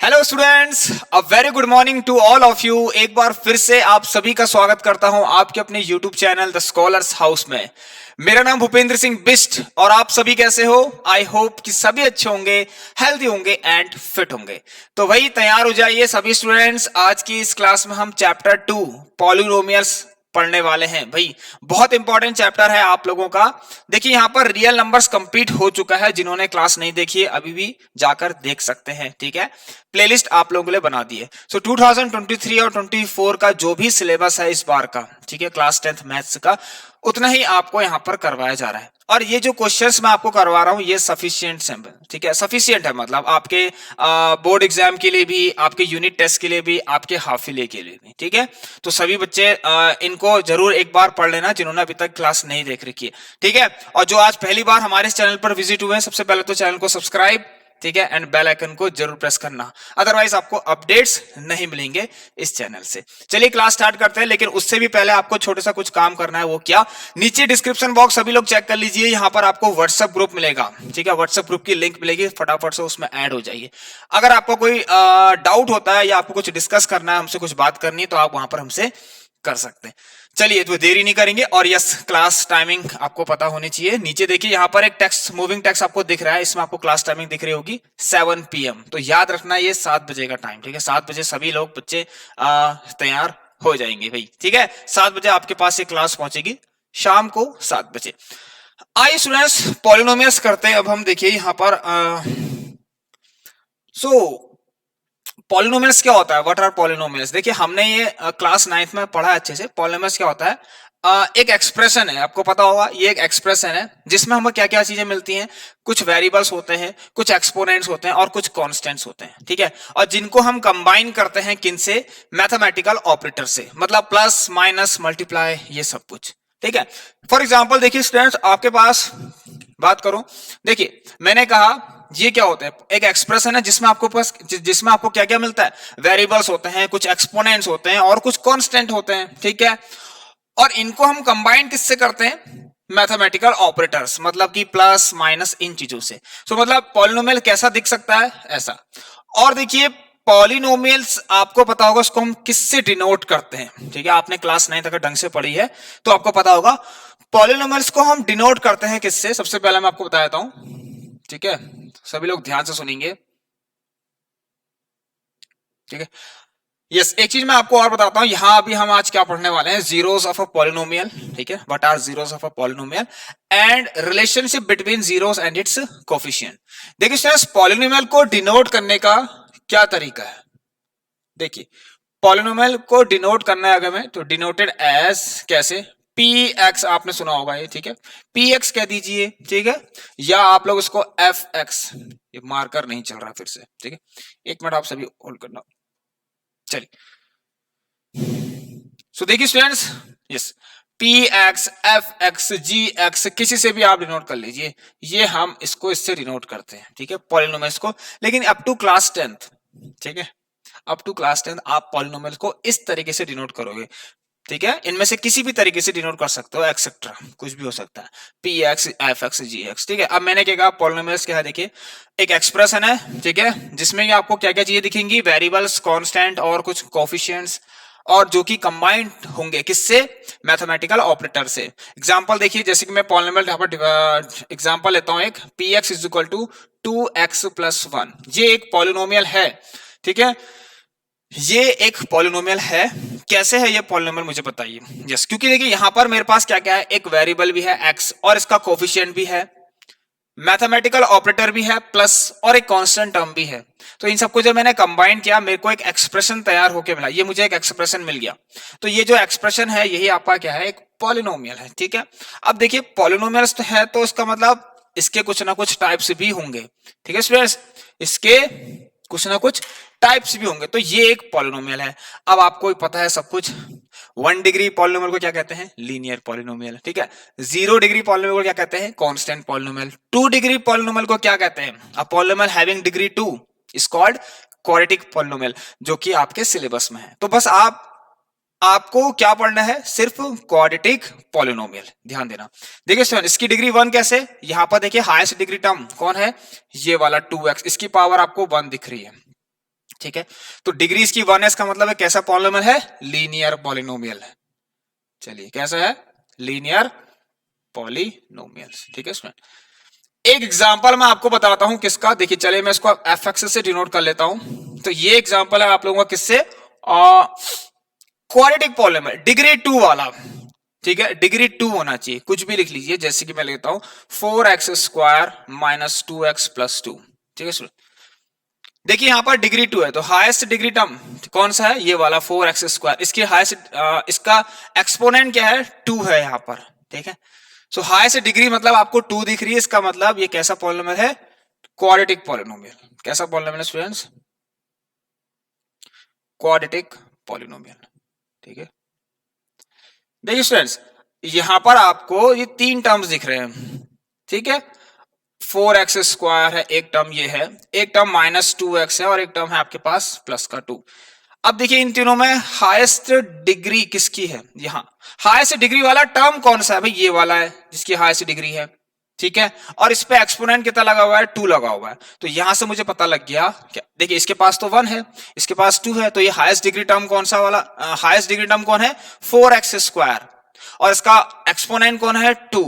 Hello students, a very good morning to all of you. एक बार फिर से आप सभी का स्वागत करता हूं आपके अपने YouTube channel the scholars house में। मेरा नाम भूपेंद्र सिंह बिष्ट और आप सभी कैसे हो? आई होप कि सभी अच्छे होंगे, हेल्दी होंगे एंड फिट होंगे। तो वही तैयार हो जाइए सभी स्टूडेंट्स। आज की इस क्लास में हम चैप्टर 2 पॉलिनोमियल्स पढ़ने वाले हैं। भाई बहुत इंपॉर्टेंट चैप्टर है आप लोगों का। देखिए यहाँ पर रियल नंबर्स कंप्लीट हो चुका है। जिन्होंने क्लास नहीं देखी है अभी भी जाकर देख सकते हैं, ठीक है। प्लेलिस्ट आप लोगों के लिए बना दी है। सो 2023 और 24 का जो भी सिलेबस है इस बार का, ठीक है, क्लास 10th मैथ्स का, उतना ही आपको यहाँ पर करवाया जा रहा है। और ये जो क्वेश्चंस मैं आपको करवा रहा हूँ ये सफिशिएंट सैंपल, ठीक है, सफिशिएंट है। मतलब आपके बोर्ड एग्जाम के लिए भी, आपके यूनिट टेस्ट के लिए भी, आपके हाफ ईयरली के लिए भी, ठीक है। तो सभी बच्चे इनको जरूर एक बार पढ़ लेना जिन्होंने अभी तक क्लास नहीं देख रखी है, ठीक है। और जो आज पहली बार हमारे इस चैनल पर विजिट हुए हैं, सबसे पहले तो चैनल को सब्सक्राइब, ठीक है, एंड बेल आइकन को जरूर प्रेस करना, अदरवाइज आपको अपडेट्स नहीं मिलेंगे इस चैनल से। चलिए क्लास स्टार्ट करते हैं, लेकिन उससे भी पहले आपको छोटा सा कुछ काम करना है। वो क्या? नीचे डिस्क्रिप्शन बॉक्स सभी लोग चेक कर लीजिए, यहां पर आपको व्हाट्सएप ग्रुप मिलेगा, ठीक है। व्हाट्सएप ग्रुप की लिंक मिलेगी, फटाफट से उसमें ऐड हो जाइए। अगर आपको कोई डाउट होता है या आपको कुछ डिस्कस करना है, हमसे कुछ बात करनी है, तो आप वहां पर हमसे कर सकते हैं। चलिए तो देरी नहीं करेंगे। और यस, क्लास टाइमिंग आपको पता होनी चाहिए। नीचे देखिए यहाँ पर एक टेक्स्ट, मूविंग टेक्स्ट आपको दिख रहा है, इसमें आपको क्लास टाइमिंग दिख रही होगी 7 PM। तो याद रखना ये 7 बजे का टाइम, ठीक है। 7 बजे सभी लोग बच्चे तैयार हो जाएंगे भाई, ठीक है। 7 बजे आपके पास ये क्लास पहुंचेगी, शाम को 7 बजे। आइए स्टूडेंट्स पॉलिनोमियल्स करते हैं अब हम। देखिए यहाँ पर पॉलिनोमियल्स क्या होता है, व्हाट आर पॉलिनोमियल्स? देखिए हमने ये क्लास 9th में पढ़ा अच्छे से। पॉलिनोमियल्स क्या होता है? एक एक्सप्रेशन है, आपको पता होगा, ये एक एक्सप्रेशन है जिसमें हमें क्या क्या चीजें मिलती हैं। कुछ वेरिएबल्स होते हैं, कुछ एक्सपोनेंट्स होते हैं और कुछ कांस्टेंट्स होते हैं, ठीक है। और जिनको हम कंबाइन करते हैं किनसे? मैथमेटिकल ऑपरेटर से, मतलब प्लस माइनस मल्टीप्लाई, ये सब कुछ, ठीक है। फॉर एग्जाम्पल देखिए स्टूडेंट्स, आपके पास बात करूं, देखिए मैंने कहा ये क्या होता है? एक एक्सप्रेशन है जिसमें आपको क्या क्या मिलता है? वेरिएबल्स होते हैं, कुछ एक्सपोनेंट्स होते हैं और कुछ कांस्टेंट होते हैं, ठीक है। और इनको हम कंबाइन किससे करते हैं? मैथमेटिकल ऑपरेटर्स, मतलब कि प्लस माइनस इन चीजों से। तो मतलब पॉलिनोमियल कैसा दिख सकता है? ऐसा। और देखिए पॉलिनोमियल्स आपको पता होगा उसको हम किससे डिनोट करते हैं, ठीक है। आपने क्लास 9 तक ढंग से पढ़ी है तो आपको पता होगा पॉलिनोमियल्स को हम डिनोट करते हैं किससे। सबसे पहले मैं आपको बता देता हूं, ठीक है, सभी लोग ध्यान से सुनेंगे, ठीक है। यस, एक चीज मैं आपको और बताता हूं, यहां अभी हम आज क्या पढ़ने वाले हैं? जीरोस ऑफ अ पॉलिनोमियल, ठीक है। What are zeros of a polynomial and relationship between zeros and its coefficient. देखिए स्टूडेंट्स, पॉलिनोमियल को डिनोट करने का क्या तरीका है? देखिए पॉलिनोमियल को डिनोट करना है अगर मैं, तो डिनोटेड एज कैसे? पी एक्स, आपने सुना होगा ये, ठीक है। पी एक्स कह दीजिए, ठीक है, या आप लोग इसको एफ एक्स, ये मार्कर नहीं चल रहा फिर से, ठीक है। एक मिनट आप सभी होल्ड करना। चलिए सो देखिए students, yes, p x, f x, g x, किसी से भी आप डिनोट कर लीजिए। ये हम इससे डिनोट करते हैं, ठीक है, पॉलिनोमियल्स को। लेकिन अप टू क्लास 10th, ठीक है, अप टू क्लास 10th आप पॉलिनोमियल को इस तरीके से डिनोट करोगे, ठीक है। इनमें से किसी भी तरीके से डिनोट कर सकते हो, एक्सेट्रा, कुछ भी हो सकता है, p x, f x, g x, ठीक है। अब मैंने क्या कहा, पॉलिनोमियल्स क्या है? देखिए एक एक्सप्रेशन है, ठीक है, जिसमें आपको क्या क्या चीजें दिखेंगी? वेरिएबल्स, कांस्टेंट और कुछ कोफिशिएंट्स, और जो कि कंबाइंड होंगे किससे? मैथमेटिकल ऑपरेटर से। एग्जांपल देखिए, जैसे कि मैं पॉलिनोमियल यहाँ पर एग्जांपल लेता हूं एक, P X is equal to 2x+1। ये एक पॉलिनोमियल है, ठीक है, ये एक पॉलिनोमियल है। कैसे है ये पॉलिनोमियल मुझे बताइए। यस, क्योंकि देखिए यहां पर मेरे पास क्या क्या है? एक वेरिएबल भी है x और इसका कोफिशिएंट भी है, मैथमेटिकल ऑपरेटर भी है प्लस, और एक कांस्टेंट टर्म भी है। तो इन सबको जब मैंने कंबाइन किया मेरे को एक एक्सप्रेशन तैयार होकर मिला, ये मुझे एक एक्सप्रेशन मिल गया। तो ये जो एक्सप्रेशन है यही आपका क्या है? एक पॉलिनोमियल है, ठीक है। अब देखिए पॉलिनोमियल्स तो है, तो इसका मतलब इसके कुछ ना कुछ टाइप्स भी होंगे, ठीक है स्टूडेंट्स, इसके कुछ ना कुछ टाइप्स भी होंगे। तो ये एक पॉलिनोमियल है। अब आपको पता है सब कुछ। 1 डिग्री पॉलिनोमियल को क्या कहते हैं? लीनियर पॉलिनोमियल, ठीक है। 0 डिग्री पॉलिनोमियल को क्या कहते हैं? Constant polynomial. 2 डिग्री पॉलिनोमियल को क्या कहते हैं? A polynomial having degree 2 is called quadratic polynomial, जो कि आपके सिलेबस में है। तो बस आपको क्या पढ़ना है? सिर्फ क्वाड्रेटिक पॉलिनोमियल, ध्यान देना। देखिए स्टूडेंट, इसकी डिग्री 1 कैसे? यहां पर देखिए हाईएस्ट डिग्री टर्म कौन है? ये वाला 2x, इसकी पावर आपको 1 दिख रही है, ठीक है, तो डिग्री इसकी 1 का मतलब है कैसा पॉलिनोमियल है, लीनियर पॉलिनोमियल है। चलिए कैसा है, लीनियर पॉलिनोमियल। ठीक है स्टूडेंट, एक एग्जांपल मैं आपको बताता हूं किसका, देखिए चलिए मैं इसको एफ एक्स से डिनोट कर लेता हूं। तो ये एग्जांपल है आप लोगों का किससे, क्वाड्रेटिक पॉलिनोमियल डिग्री 2 वाला। ठीक है, डिग्री 2 होना चाहिए, कुछ भी लिख लीजिए, जैसे कि मैं लेता हूं 4x² माइनस 2x+2। ठीक है स्टूडेंट, देखिए यहां पर डिग्री 2 है, तो हाईएस्ट डिग्री टर्म कौन सा है, ये वाला 4x²। इसकी हाईएस्ट इसका एक्सपोनेंट क्या है, 2 है यहां पर। ठीक है, सो हाईएस्ट डिग्री मतलब आपको 2 दिख रही है, इसका मतलब ये कैसा पॉलिनोमियल है, क्वाड्रेटिक पॉलिनोमियल। कैसा पॉलिनोमियल है स्टूडेंट्स, क्वाड्रेटिक पॉलिनोमियल। ठीक है, देखिए स्टूडेंट्स यहां पर आपको ये 3 टर्म्स दिख रहे हैं। ठीक है, 4x² है एक टर्म, ये है एक टर्म, -2x है और एक टर्म है आपके पास प्लस का 2। अब देखिए इन तीनों में हाईएस्ट डिग्री किसकी है, यहां हाईएस्ट डिग्री वाला टर्म कौन सा है भाई, ये वाला है जिसकी हाईएस्ट डिग्री है। ठीक है, और इस पे एक्सपोनेंट कितना लगा हुआ है, 2 लगा हुआ है। तो यहां से मुझे पता लग गया क्या, देखिए इसके पास तो 1 है, इसके पास 2 है, तो ये हाईएस्ट डिग्री टर्म कौन सा वाला, हाईएस्ट डिग्री टर्म कौन है, 4x² और इसका एक्सपोनेंट कौन है, 2।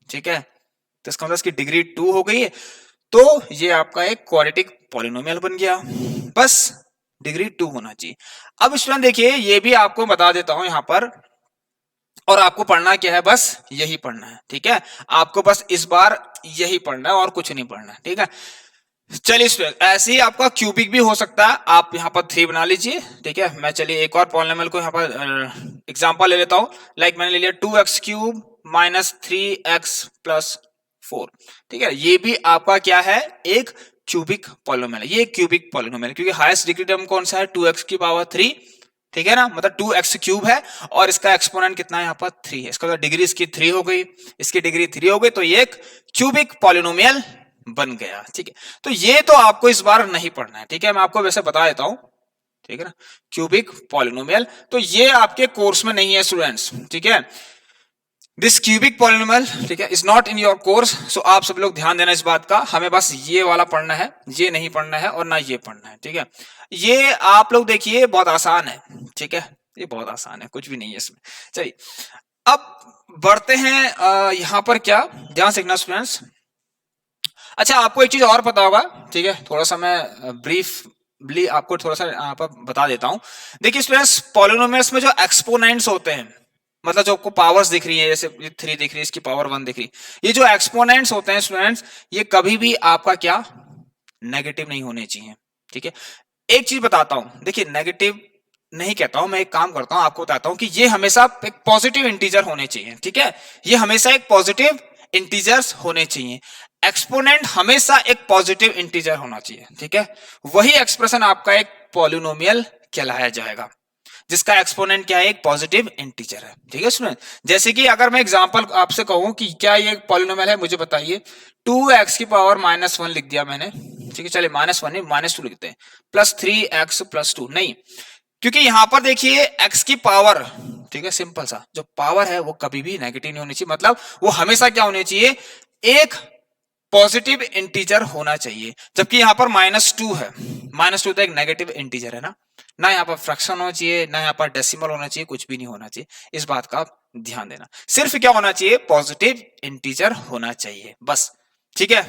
ठीक है, तो इसका मतलब इसकी डिग्री 2 हो गई है, तो ये आपका एक क्वाड्रेटिक पॉलिनोमियल बन गया। बस डिग्री 2 होना चाहिए। अब स्टूडेंट देखिए ये भी आपको बता देता हूं यहां पर, और आपको पढ़ना क्या है, बस यही पढ़ना है। ठीक है, आपको बस इस बार यही पढ़ना है और कुछ नहीं पढ़ना है। ठीक है, चलिए स्टूडेंट ऐसे ही आपका क्यूबिक भी हो सकता है, आप यहाँ पर 3 बना लीजिए। ठीक है, मैं चलिए एक और पॉलिनोमियल को यहाँ पर एग्जांपल ले लेता हूँ। लाइक मैंने ले लिया 2x³ माइनस 3x+4। ठीक है, ये भी आपका क्या है, एक क्यूबिक पॉलिनोमियल है, ये क्यूबिक पॉलिनोमियल क्योंकि हाईएस्ट डिग्री टर्म कौन सा है, 2x⁻3। ठीक है ना, मतलब 2x³ है और इसका एक्सपोनेंट कितना है यहाँ पर 3 है, इसका मतलब डिग्री इसकी 3 हो गई, इसकी डिग्री 3 हो गई, तो ये एक क्यूबिक पॉलिनोमियल बन गया। ठीक है, तो ये तो आपको इस बार नहीं पढ़ना है। ठीक है, मैं आपको वैसे बता देता हूं। ठीक है ना, क्यूबिक पॉलिनोमियल तो ये आपके कोर्स में नहीं है स्टूडेंट्स। ठीक है, दिस क्यूबिक पॉलिनोमियल, ठीक है, is not in your course. So आप सब लोग ध्यान देना इस बात का, हमें बस ये वाला पढ़ना है, ये नहीं पढ़ना है और ना ये पढ़ना है। ठीक है, ये आप लोग देखिए बहुत आसान है। ठीक है, ये बहुत आसान है, कुछ भी नहीं है इसमें। चलिए अब बढ़ते हैं यहां पर, क्या ध्यान से देखना स्टूडेंट्स। अच्छा आपको एक चीज और पता होगा, ठीक है, थोड़ा सा मैं ब्रीफली आपको थोड़ा सा यहाँ पर बता देता हूं। देखिए स्टूडेंट्स पॉलिनोमियल्स में जो एक्सपोनेंट्स होते हैं, मतलब जो आपको पावर्स दिख रही है, जैसे 3 दिख रही है, इसकी पावर 1 दिख रही है, ये जो एक्सपोनेंट्स होते हैं स्टूडेंट्स, ये कभी भी आपका क्या, नेगेटिव नहीं होने चाहिए। ठीक है, एक चीज बताता हूं, देखिए नेगेटिव नहीं कहता हूं मैं, एक काम करता हूं आपको बताता हूं कि ये हमेशा एक पॉजिटिव इंटीजर होने चाहिए। ठीक है, ये हमेशा एक पॉजिटिव इंटीजर्स होने चाहिए, एक्सपोनेंट हमेशा एक पॉजिटिव इंटीजर होना चाहिए। ठीक है, वही एक्सप्रेशन आपका एक पॉलिनोमियल कहलाया जाएगा जिसका एक्सपोनेंट क्या है, एक पॉजिटिव इंटीजर है। ठीक है स्टूडेंट, जैसे कि अगर मैं एग्जांपल आपसे कहूं कि क्या ये एक पॉलिनोमियल है, मुझे बताइए। 2x⁻1 लिख दिया मैंने। ठीक है, चलिए -1 नहीं -2 लिखते हैं, +3x+2 नहीं, क्योंकि यहां पर देखिए x की पावर, ठीक है, सिंपल सा जो पावर है वो कभी भी नेगेटिव नहीं होनी चाहिए, मतलब वो हमेशा क्या होनी चाहिए, एक पॉजिटिव इंटीजर होना चाहिए। जबकि यहां पर -2 है, -2 तो एक नेगेटिव इंटीजर है ना यहाँ पर फ्रैक्शन होना चाहिए, ना यहाँ पर डेसिमल होना चाहिए, कुछ भी नहीं होना चाहिए। इस बात का आप ध्यान देना, सिर्फ क्या होना चाहिए, पॉजिटिव इंटीजर होना चाहिए बस। ठीक है,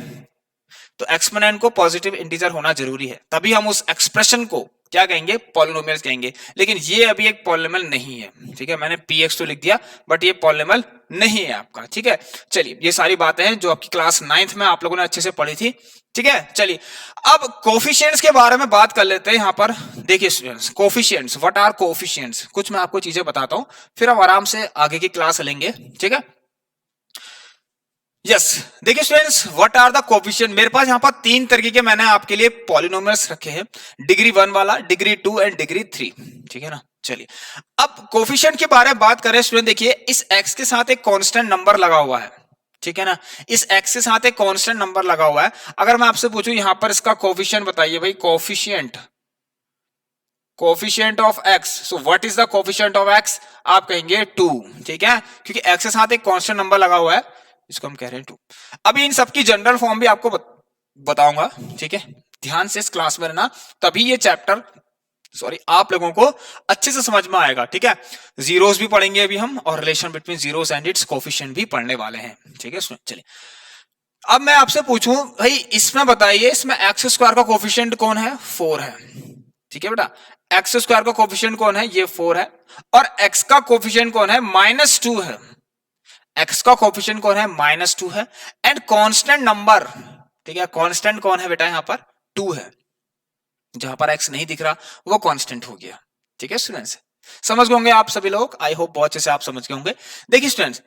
तो एक्सपोनेंट को पॉजिटिव इंटीजर होना जरूरी है, तभी हम उस एक्सप्रेशन को क्या कहेंगे, पॉलिनोमियल कहेंगे। लेकिन ये अभी एक पॉलिनोमियल नहीं है। ठीक है, मैंने px तो लिख दिया, बट ये पॉलिनोमियल नहीं है आपका। ठीक है, चलिए ये सारी बातें हैं जो आपकी क्लास 9th में आप लोगों ने अच्छे से पढ़ी थी। ठीक है, चलिए अब कोफिशिएंट्स के बारे में बात कर लेते हैं। यहां पर देखिए students, coefficients, what are coefficients, कुछ मैं आपको चीजें बताता हूं, फिर हम आराम से आगे की क्लास लेंगे। ठीक है, यस देखिए students, what are the coefficient, मेरे पास यहाँ पर 3 तरीके के मैंने आपके लिए पॉलिनोमियल्स रखे हैं, डिग्री 1 वाला, डिग्री 2 एंड डिग्री 3। ठीक है ना, चलिए अब कोफिशिएंट के बारे में बात करें स्टूडेंट, देखिए इस x के साथ एक कांस्टेंट नंबर लगा हुआ है। ठीक है ना, इस x के साथ एक कांस्टेंट नंबर लगा हुआ है। अगर मैं आपसे पूछूं यहां पर इसका कोफिशिएंट बताइए भाई, coefficient of x, so what is the coefficient of x, आप कहेंगे 2। ठीक है, क्योंकि x के साथ एक कांस्टेंट नंबर लगा हुआ है, इसको हम कह रहे हैं 2। अभी इन सबकी जनरल फॉर्म भी आपको बताऊंगा। ठीक है, ध्यान से इस क्लास में रहना, तभी ये चैप्टर आप लोगों को अच्छे से समझ में आएगा। ठीक है, जीरोस भी पढ़ेंगे अभी हम, और relation between zeros and its coefficient भी पढ़ने वाले हैं। ठीक है, चलिए अब मैं आपसे पूछूं भाई, इसमें बताइए, इसमें एक्स स्क्वायर का कोफिशिएंट कौन है? 4 है। ठीक है बेटा, एक्स स्क्वायर का कोफिशिएंट कौन है? ये 4 है। और एक्स का कोफिशिएंट कौन है? -2 है। एक्स का कोफिशिएंट कौन है? -2 है। एंड कांस्टेंट नंबर, ठीक है, कांस्टेंट कौन है बेटा? यहां पर 2 है। जहां पर एक्स नहीं दिख रहा वो कांस्टेंट हो गया। ठीक है स्टूडेंट्स, समझ गए होंगे आप सभी लोग, आई होप बहुत अच्छे से आप समझ गए होंगे। देखिए स्टूडेंट्स,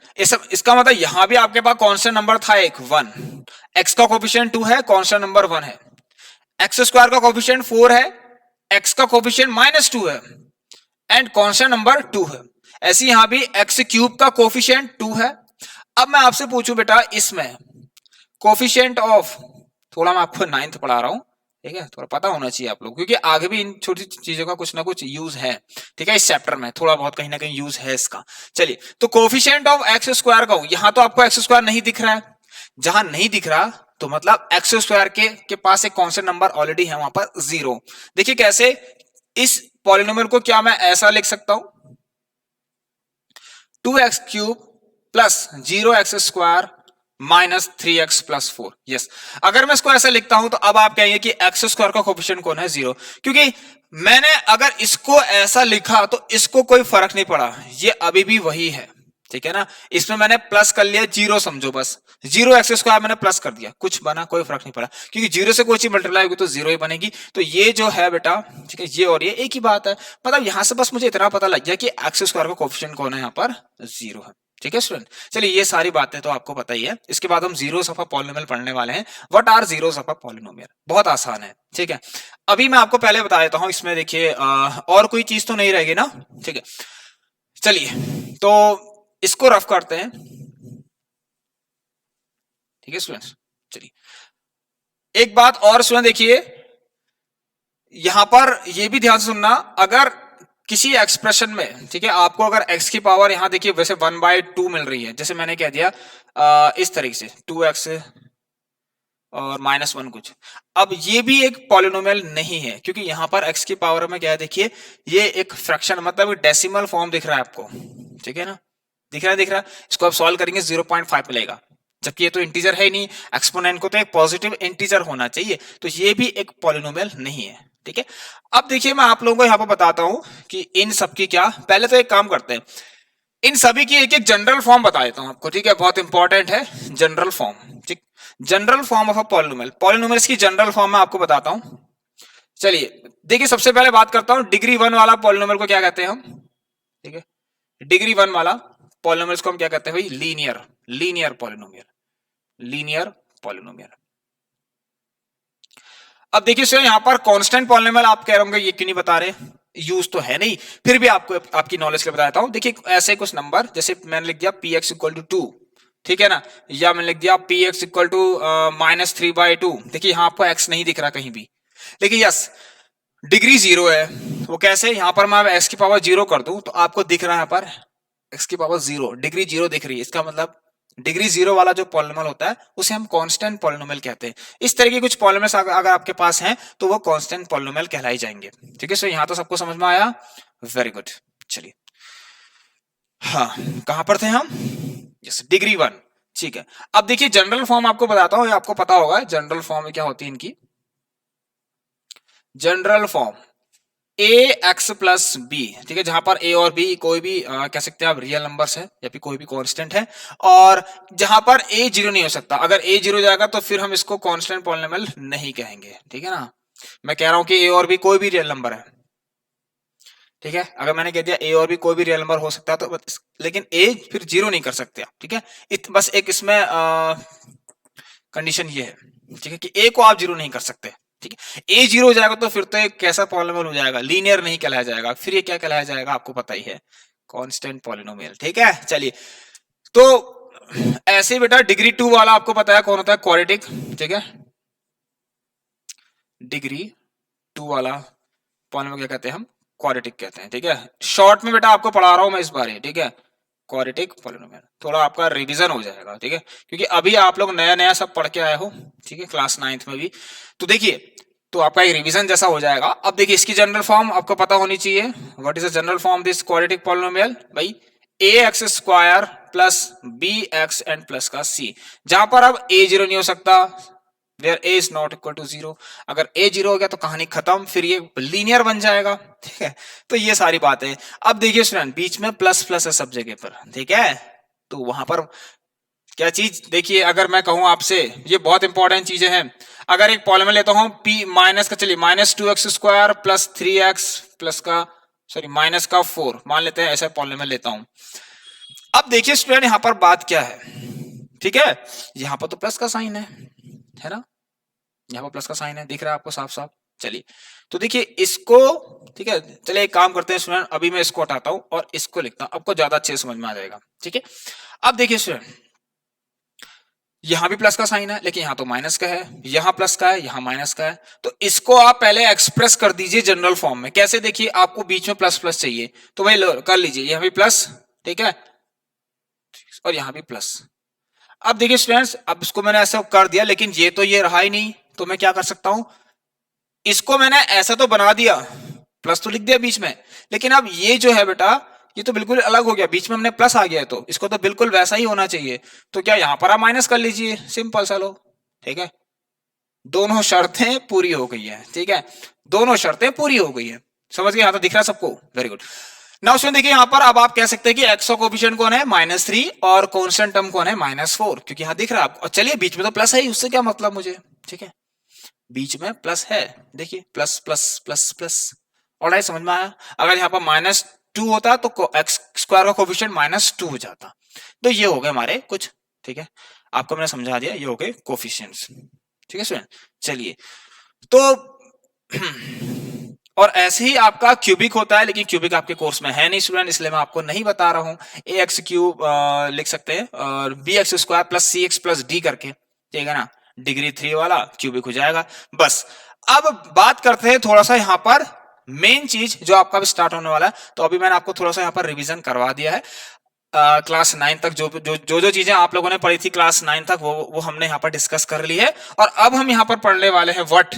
इसका मतलब यहां भी आपके पास कांस्टेंट नंबर था एक 1, एक्स का कोफिशिएंट 2 है, कांस्टेंट नंबर 1 है। एक्स स्क्वायर का कोफिशिएंट 4 है, एक्स का कोफिशिएंट -2 है एंड कांस्टेंट नंबर 2 है। ऐसे यहां भी एक्स क्यूब का कोफिशिएंट 2 है। अब मैं आपसे पूछूं बेटा, इसमें कोफिशिएंट ऑफ, थोड़ा मैं आपको 9th पढ़ा रहा हूं, ठीक है, थोड़ा पता होना चाहिए आप लोग, क्योंकि आगे भी इन छोटी चीजों का कुछ ना कुछ यूज है। ठीक है, इस चैप्टर में थोड़ा बहुत कहीं ना कहीं यूज है इसका। चलिए, तो कोफिशिएंट ऑफ एक्स स्क्वायर का, यहां तो आपको एक्स स्क्वायर नहीं दिख रहा है, जहां नहीं दिख रहा तो मतलब एक्स स्क्वायर के पास एक कांस्टेंट नंबर ऑलरेडी है, वहां पर 0। देखिए कैसे, इस पॉलिनोमियल को क्या मैं ऐसा लिख सकता हूं, 2x³ plus 0x² -3x+4। Yes, अगर मैं इसको ऐसे लिखता हूं तो अब आप कहेंगे कि एक्स स्क्वायर का कोफिशिएंट कौन है? 0, क्योंकि मैंने अगर इसको ऐसा लिखा तो इसको कोई फर्क नहीं पड़ा, ये अभी भी वही है। ठीक है ना, इसमें मैंने प्लस कर लिया, 0 समझो, बस 0x² मैंने प्लस कर दिया, कुछ बना, कोई फर्क नहीं पड़ा, क्योंकि 0 से कोई चीज मल्टीप्लाई होगी तो 0 ही बनेगी। तो ये जो है बेटा, ठीक है, ये और ये एक ही बात है। मतलब यहां से बस मुझे इतना पता लग गया कि एक्स स्क्वायर का कोफिशिएंट कौन है? यहाँ पर 0 है। ठीक है स्टूडेंट, चलिए ये सारी बातें तो आपको पता ही है। इसके बाद हम जीरोस ऑफ अ पॉलिनोमियल पढ़ने वाले हैं। What are zeros of a polynomial? बहुत आसान है। ठीक है, अभी मैं आपको पहले बता देता हूं, इसमें देखिए और कोई चीज तो नहीं रहेगी ना? ठीक है, चलिए तो इसको रफ करते हैं। ठीक है स्टूडेंट्स, चलिए एक बात और स्टूडेंट देखिए, यहां पर ये भी ध्यान से सुनना, अगर किसी एक्सप्रेशन में, ठीक है, आपको अगर x की पावर यहां देखिए वैसे 1/2 मिल रही है, जैसे मैंने कह दिया इस तरीके से 2x और -1 कुछ। अब ये भी एक पॉलिनोमियल नहीं है, क्योंकि यहां पर x की पावर में क्या है, देखिए ये एक फ्रैक्शन, मतलब डेसिमल फॉर्म दिख रहा है आपको। ठीक है ना, दिख रहा है, इसको आप सॉल्व करेंगे 0.5 मिलेगा, जबकि ये तो इंटीजर है ही नहीं, एक्सपोनेंट को तो एक पॉजिटिव इंटीजर होना चाहिए, तो ये भी एक पॉलिनोमियल नहीं है। ठीक है, अब देखिए मैं आप लोगों को यहां पर बताता हूं कि इन सब की क्या, पहले तो एक काम करते हैं, इन सभी की एक एक जनरल फॉर्म बता देता हूं आपको। ठीक है, बहुत इंपॉर्टेंट है जनरल फॉर्म। ठीक, general form of a polynomial, polynomials की जनरल फॉर्म मैं आपको बताता हूं। चलिए देखिए, सबसे पहले बात करता हूं डिग्री 1 वाला पॉलिनोमियल को क्या कहते हैं हम। ठीक है, डिग्री 1 वाला पॉलिनोमियल्स को हम क्या कहते हैं भाई? Linear polynomial, linear polynomial. अब देखिए सर, यहां पर कांस्टेंट पॉलिनोमियल आप कह रहे होंगे ये क्यों नहीं बता रहे, यूज तो है नहीं, फिर भी आपको आपकी नॉलेज के लिए बता देता हूं। देखिए ऐसे कुछ नंबर, जैसे मैंने लिख दिया px = 2, ठीक है ना, या मैंने लिख दिया px = -3/2। देखिए यहां आपको x नहीं दिख रहा कहीं भी, लेकिन यस डिग्री 0 है। वो कैसे? यहां पर मैं x की पावर 0 कर दूं तो आपको दिख रहा है यहाँ पर x की पावर 0, डिग्री 0 दिख रही है। इसका मतलब डिग्री 0 वाला जो पॉलिनोमियल होता है उसे हम कांस्टेंट पॉलिनोमियल कहते हैं। इस तरह के कुछ पॉलिनोमियल्स अगर आपके पास हैं तो वो कांस्टेंट पॉलिनोमियल कहलाए जाएंगे। ठीक है, सो यहां तो सबको समझ में आया, वेरी गुड। चलिए हाँ, कहां पर थे हम? Yes, degree 1। ठीक है, अब देखिए जनरल फॉर्म आपको बताता हूं, आपको पता होगा जनरल फॉर्म में क्या होती है इनकी। जनरल फॉर्म ax+b, ठीक है, जहां पर a और b कोई भी कह सकते हैं आप रियल नंबर्स है या फिर कोई भी कांस्टेंट है, और जहां पर a 0 नहीं हो सकता। अगर a 0 हो जाएगा तो फिर हम इसको कांस्टेंट पॉलिनोमियल नहीं कहेंगे। ठीक है ना, मैं कह रहा हूं कि a और b कोई भी रियल नंबर है। ठीक है, अगर मैंने कह दिया a और b कोई भी रियल नंबर हो सकता है तो, लेकिन a फिर 0 नहीं कर सकते आप। ठीक है, बस एक इसमें कंडीशन ये है, ठीक है, कि a को आप 0 नहीं कर सकते। ठीक है, a 0 हो जाएगा तो फिर तो एक कैसा पॉलिनोमियल हो जाएगा? लीनियर नहीं कहलाया जाएगा, फिर ये क्या कहलाया जाएगा आपको पता ही है, कांस्टेंट पॉलिनोमियल। ठीक है, चलिए तो ऐसे बेटा डिग्री 2 वाला आपको पता है कौन होता है? क्वाड्रेटिक। ठीक है, डिग्री 2 वाला पॉलिनोमियल क्या कहते हैं हम? क्वाड्रेटिक कहते हैं। ठीक है, शॉर्ट में बेटा आपको पढ़ा रहा हूं मैं इस बार। ठीक है, क्वाड्रेटिक पॉलिनोमियल, थोड़ा आपका रिवीजन हो जाएगा। ठीक है, क्योंकि अभी आप लोग नया नया सब पढ़ के आए हो। ठीक है, क्लास 9th में भी। तो देखिए, तो आपका एक रिवीजन जैसा हो जाएगा। अब देखिए इसकी जनरल फॉर्म आपको पता होनी चाहिए। What is the general form this quadratic polynomial? भाई ए x square plus b x and plus का सी, जहां पर अब ए जीरो नहीं हो सकता, where A is not equal to zero. अगर ए जीरो हो गया तो कहानी खत्म, फिर ये लीनियर बन जाएगा, ठीक है। तो ये सारी बातें। अब देखिए स्टूडेंट, बीच में प्लस प्लस है सब जगह पर, ठीक है। तो वहां पर क्या चीज देखिए, अगर मैं कहूं आपसे, ये बहुत इंपॉर्टेंट चीजें हैं। अगर एक पॉलिनोमियल लेता हूं पी माइनस का, चलिए minus two x square plus three x plus का, सॉरी माइनस का फोर, मान लेते हैं ऐसा पॉलिनोमियल लेता हूं। अब देखिए स्टूडेंट यहाँ पर बात क्या है, ठीक है। यहाँ पर तो प्लस का साइन है ना, यहाँ पर प्लस का साइन है, दिख रहा है आपको साफ साफ। चलिए तो देखिए इसको, ठीक है। चलिए एक काम करते हैं स्टूडेंट, अभी मैं इसको हटाता हूं और इसको लिखता हूं, आपको ज्यादा अच्छे से समझ में आ जाएगा, ठीक है। अब देखिए स्टूडेंट, यहां भी प्लस का साइन है लेकिन यहां तो माइनस का है, यहां प्लस का है, यहां माइनस का है। तो इसको आप पहले एक्सप्रेस कर दीजिए जनरल फॉर्म में। कैसे? देखिए आपको बीच में प्लस प्लस चाहिए, तो भाई कर लीजिए, यहां भी प्लस, ठीक है, और यहां भी प्लस। अब देखिए स्टूडेंट्स, अब इसको मैंने ऐसा कर दिया, लेकिन ये तो ये रहा ही नहीं, तो मैं क्या कर सकता हूं, इसको मैंने ऐसा तो बना दिया, प्लस तो लिख दिया बीच में, लेकिन अब ये जो है बेटा, ये तो बिल्कुल अलग हो गया, बीच में हमने प्लस आ गया है, तो इसको तो बिल्कुल वैसा ही होना चाहिए। तो क्या यहां पर आप माइनस कर लीजिए, सिंपल सा लो, ठीक है। दोनों शर्तें पूरी हो गई है, ठीक है, दोनों शर्तें पूरी हो गई है। समझ गए? यहां तो दिख रहा है सबको, वेरी गुड। नाउ स्टूडेंट देखिए यहाँ पर अब आप कह सकते हैं कि एक्स का कोफिशिएंट कौन है, माइनस थ्री, और कांस्टेंट टर्म कौन है, माइनस फोर, क्योंकि यहां दिख रहा है आपको। चलिए बीच में तो प्लस है ही, उससे क्या मतलब मुझे, ठीक है, बीच में प्लस है, देखिए प्लस प्लस प्लस प्लस, और समझ में आया। अगर यहाँ पर माइनस टू होता तो एक्स स्क्वायर का कोफिशिएंट माइनस टू हो जाता। तो ये हो गए हमारे कुछ, ठीक है, आपको मैंने समझा दिया, ये हो गए कोफिशिएंट्स, ठीक है स्टूडेंट। चलिए तो और ऐसे ही आपका क्यूबिक होता है, लेकिन क्यूबिक आपके कोर्स में है नहीं स्टूडेंट, इसलिए मैं आपको नहीं बता रहा हूं। ए एक्स क्यूब लिख सकते हैं, और बी एक्स स्क्वायर प्लस सी एक्स प्लस डी करके, ठीक है ना, डिग्री 3 वाला क्यूबिक हो जाएगा बस। अब बात करते हैं थोड़ा सा यहाँ पर मेन चीज जो आपका भी स्टार्ट होने वाला है। तो अभी मैंने आपको थोड़ा सा यहाँ पर रिवीजन करवा दिया है। क्लास 9 तक जो चीजें आप लोगों ने पढ़ी थी क्लास 9 तक, वो हमने यहाँ पर डिस्कस कर ली है। और अब हम यहाँ पर पढ़ने वाले हैं व्हाट,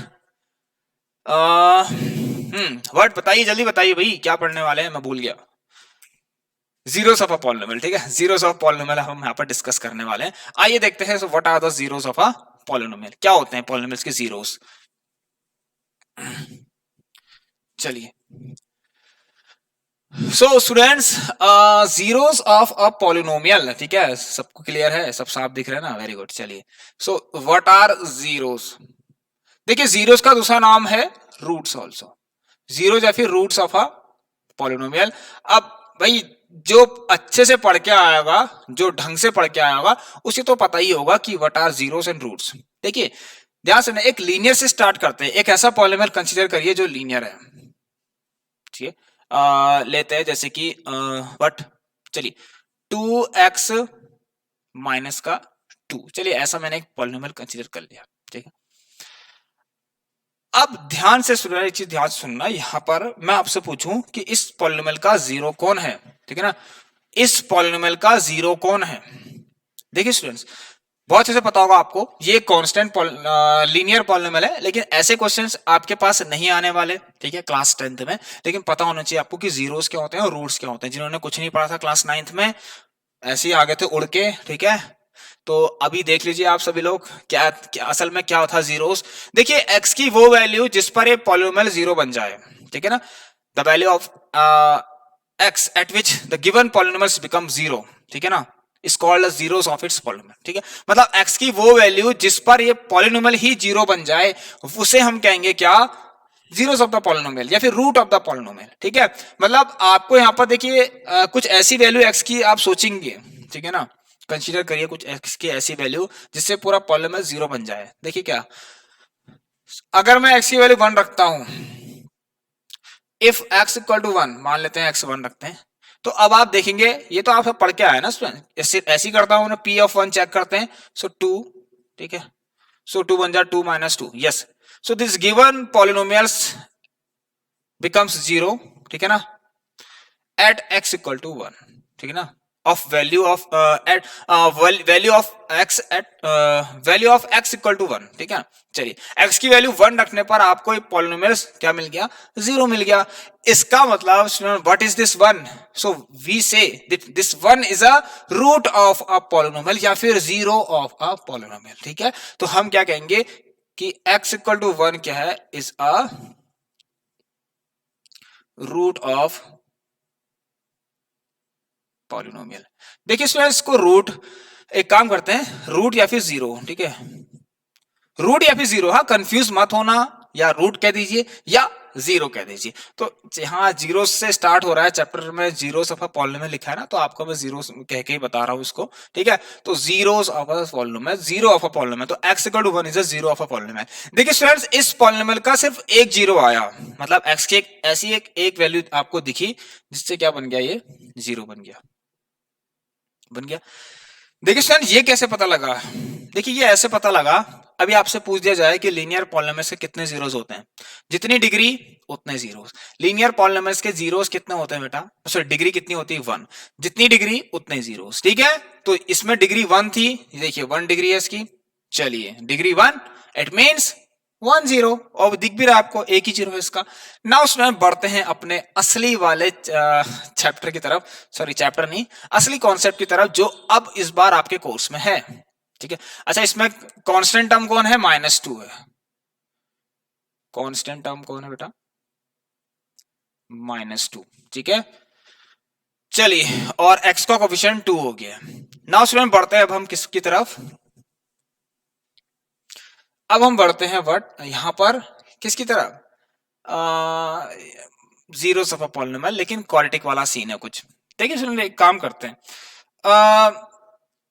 व्हाट बताइए, जल्दी बताइए भाई, क्या पढ़ने वाले हैं, मैं भूल गया। जीरोस ऑफ अ पॉलिनोमियल, ठीक है, जीरोस ऑफ पॉलिनोमियल हम यहाँ पर डिस्कस करने वाले हैं। आइए देखते हैं what are the zeros of a polynomial, क्या होते हैं पॉलिनोमियल्स के जीरोस। चलिए so students, zeros of a polynomial, ठीक है, सबको क्लियर है, सब साफ दिख रहे हैं ना, वेरी गुड। चलिए सो व्हाट आर जीरोस। देखिए जीरोस का दूसरा नाम है रूट्स ऑल्सो, जीरोस या फिर रूट्स ऑफ अ पॉलिनोमियल। अब भाई जो अच्छे से पढ़ के आया होगा, जो ढंग से पढ़ के आया होगा, उसे तो पता ही होगा कि what are zeros and roots. देखिए ध्यान से, एक लीनियर से स्टार्ट करते हैं। एक ऐसा पॉलिनोमियल कंसीडर करिए जो लीनियर है, ठीक है, लेते हैं जैसे कि व्हाट, चलिए 2x माइनस का 2, चलिए ऐसा मैंने एक पॉलिनोमियल कंसीडर कर लिया, ठीक है। अब ध्यान से सुनना, एक चीज ध्यान से सुनना, यहां पर मैं आपसे पूछूं कि इस पॉलिनोमियल का जीरो कौन है, ठीक है ना, इस पॉलिनोमियल का जीरो कौन है। देखिए स्टूडेंट्स, बहुत अच्छे से पता होगा आपको, ये कांस्टेंट लीनियर पॉलिनोमियल है, लेकिन ऐसे क्वेश्चंस आपके पास नहीं आने वाले, ठीक है, क्लास 10th में। लेकिन पता होना चाहिए आपको कि जीरोस क्या होते हैं और रूट्स क्या होते हैं। जिन्होंने कुछ नहीं पढ़ा था क्लास 9th में, ऐसे ही आगे थे उड़ के, ठीक है। तो अभी देख लीजिए आप सभी लोग, क्या असल में क्या था जीरोस। देखिए x की वो वैल्यू जिस पर ये पॉलिनोमियल जीरो बन जाए, ठीक है ना, the value of x eight which the given polynomial become zero, ठीक है ना, is called zeros of its polynomial, ठीक है। मतलब x की वो वैल्यू जिस पर ये पॉलिनोमियल ही जीरो बन जाए, उसे हम कहेंगे क्या, जीरोस ऑफ द पॉलिनोमियल या फिर रूट ऑफ द पॉलिनोमियल, ठीक है। मतलब आपको यहाँ पर देखिए कुछ ऐसी वैल्यू x की आप सोचेंगे, ठीक है ना, कंसीडर करिए कुछ x की ऐसी वैल्यू जिससे पूरा पॉलिनोमियल जीरो बन जाए। देखिए क्या, अगर मैं x की वैल्यू 1 रखता हूं, इफ x इक्वल टू 1, मान लेते हैं x 1 रखते हैं, तो अब आप देखेंगे, ये तो आप पढ़ के आए ना स्टूडेंट, ऐसी करता हूं ना, p ऑफ 1 चेक करते हैं, सो 2, ठीक है, सो 2 बन जा 2 minus 2, yes, so this given polynomials becomes zero, ठीक है ना, एट x इक्वल टू 1, ठीक है ना। of value of at value of x at value of x equal to 1, ठीक है। चलिए x की वैल्यू 1 रखने पर आपको एक पॉलिनोमियल क्या मिल गया, 0 मिल गया। इसका मतलब what is this 1, so we say this 1 is a root of a polynomial या फिर 0 ऑफ अ पॉलिनोमियल, ठीक है। तो हम क्या कहेंगे कि x इक्वल टू 1 क्या है, is a root of polynomial. देखिए स्टूडेंट्स को रूट, एक काम करते हैं रूट या फिर 0, ठीक है, रूट या फिर 0, हाँ कंफ्यूज मत होना, या रूट कह दीजिए या 0 कह दीजिए। तो हाँ 0 से स्टार्ट हो रहा है चैप्टर में, 0 ऑफ पॉलिनोमियल लिखा है ना, तो आपको मैं 0 कह के ही बता रहा हूँ इसको, ठीक है। तो 0 of a polynomial, 0 of a polynomial, तो x equal to 1 is a 0 of a polynomial. देखिए स्टूडेंट्स इस पॉलिनोमियल का सिर्फ एक 0 आया, मतलब x की ऐसी एक वैल्यू आपको दिखी जिससे क्या बन गया, ये 0 बन गया। देखिए स्टूडेंट ये कैसे पता लगा, देखिए ये ऐसे पता लगा, अभी आपसे पूछ दिया जाए कि लीनियर पॉलिनोमियल्स के कितने जीरोस होते हैं, जितनी डिग्री उतने जीरोस। लीनियर पॉलिनोमियल्स के जीरोस कितने होते हैं बेटा, सॉरी डिग्री कितनी होती है 1, जितनी डिग्री उतने जीरोस, ठीक है। तो इसमें डिग्री 1 थी, देखिए 1 डिग्री है इसकी, चलिए डिग्री 1 इट मींस 1 0, और दिख भी रहा है आपको एक ही 0 है इसका। नाउ उसमें बढ़ते हैं अपने असली वाले चैप्टर की तरफ, सॉरी चैप्टर नहीं, असली कॉन्सेप्ट की तरफ, जो अब इस बार आपके कोर्स में है, ठीक है। अच्छा इसमें कांस्टेंट टर्म कौन है, -2 है, कांस्टेंट टर्म कौन है बेटा, -2, ठीक है। चलिए और x का कोफिशिएंट 2 हो गया। नाउ स्टूडेंट बढ़ते हैं अब हम किसकी तरफ, अब हम बढ़ते हैं व्हाट यहां पर किसकी तरफ, जीरो ऑफ अ पॉलिनोमियल, लेकिन क्वाड्रेटिक वाला सीन है कुछ। देखिए सुनिए एक काम करते हैं,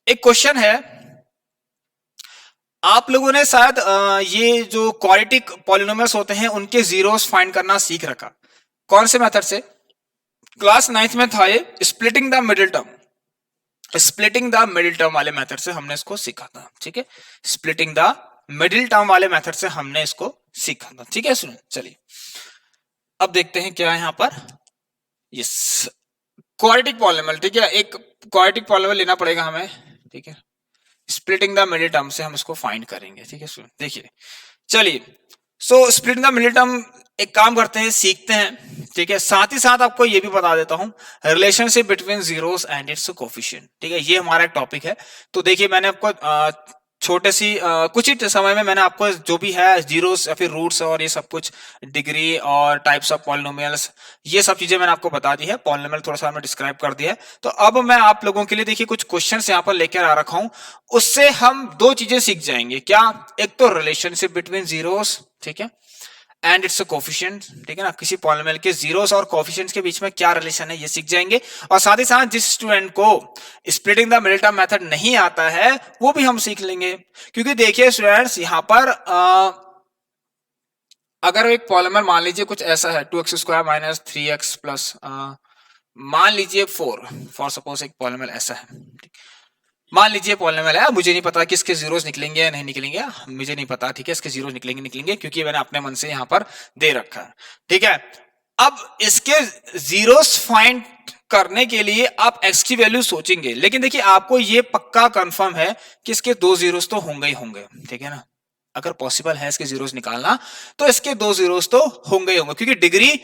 एक क्वेश्चन है, आप लोगों ने शायद ये जो क्वाड्रेटिक पॉलिनोमियल्स होते हैं उनके जीरोस फाइंड करना सीख रखा, कौन से मेथड से, क्लास 9th में था ये splitting the middle term, splitting the middle term वाले मेथड से हमने इसको सीखा था, ठीक है। स्प्लिटिंग द मिडिल टर्म वाले मेथड से हमने इसको सीखा था, ठीक है। सुनिए चलिए अब देखते हैं क्या है यहां पर, यस क्वाड्रेटिक पॉलिनोमियल, ठीक है, एक क्वाड्रेटिक पॉलिनोमियल लेना पड़ेगा हमें, ठीक है। स्प्लिटिंग द मिडिल टर्म से हम इसको फाइंड करेंगे, ठीक है। सुनिए देखिए चलिए, सो स्प्लिटिंग द मिडिल टर्म एक काम करते हैं, सीखते हैं, ठीक है। साथ ही साथ आपको ये भी बता देता हूं relationship between zeros and its coefficient, ठीक है, ये हमारा एक टॉपिक है। तो देखिए मैंने आपको छोटे सी कुछ ही समय में मैंने आपको जो भी है जीरोस या फिर रूट्स और ये सब कुछ, डिग्री और टाइप्स ऑफ पॉलिनोमियल्स, ये सब चीजें मैंने आपको बता दी है, पॉलिनोमियल थोड़ा सा मैं डिस्क्राइब कर दिया है। तो अब मैं आप लोगों के लिए देखिए कुछ क्वेश्चंस यहाँ पर लेकर आ रखा हूं, उससे हम दो चीजें सीख जाएंगे, क्या, एक तो रिलेशनशिप बिटवीन जीरोस, ठीक है, एंड इट्स कोफिशिएंट, ठीक है ना, किसी पॉलिनोमियल के जीरोस और कोफिशिएंट्स के बीच में क्या रिलेशन है ये सीख जाएंगे। और साथ ही साथ जिस स्टूडेंट को splitting the middle term method नहीं आता है वो भी हम सीख लेंगे, क्योंकि देखिए स्टूडेंट्स यहां पर अगर एक पॉलिनोमियल मान लीजिए कुछ ऐसा है 2x square minus 3x plus मान लीजिए 4, फॉर सपोज एक पॉलिनोमियल ऐसा है, मान लीजिए पॉलिनोमियल है, मुझे नहीं पता कि इसके जीरोस निकलेंगे या नहीं निकलेंगे, मुझे नहीं पता, ठीक है, इसके जीरोस निकलेंगे क्योंकि मैंने अपने मन से यहां पर दे रखा है, ठीक है। अब इसके जीरोस फाइंड करने के लिए आप x की वैल्यू सोचेंगे, लेकिन देखिए आपको ये पक्का कंफर्म है कि इसके 2 जीरोस तो होंगे ही होंगे, ठीक है ना। अगर पॉसिबल है इसके जीरोस निकालना तो इसके 2 जीरोस तो होंगे ही होंगे, क्योंकि डिग्री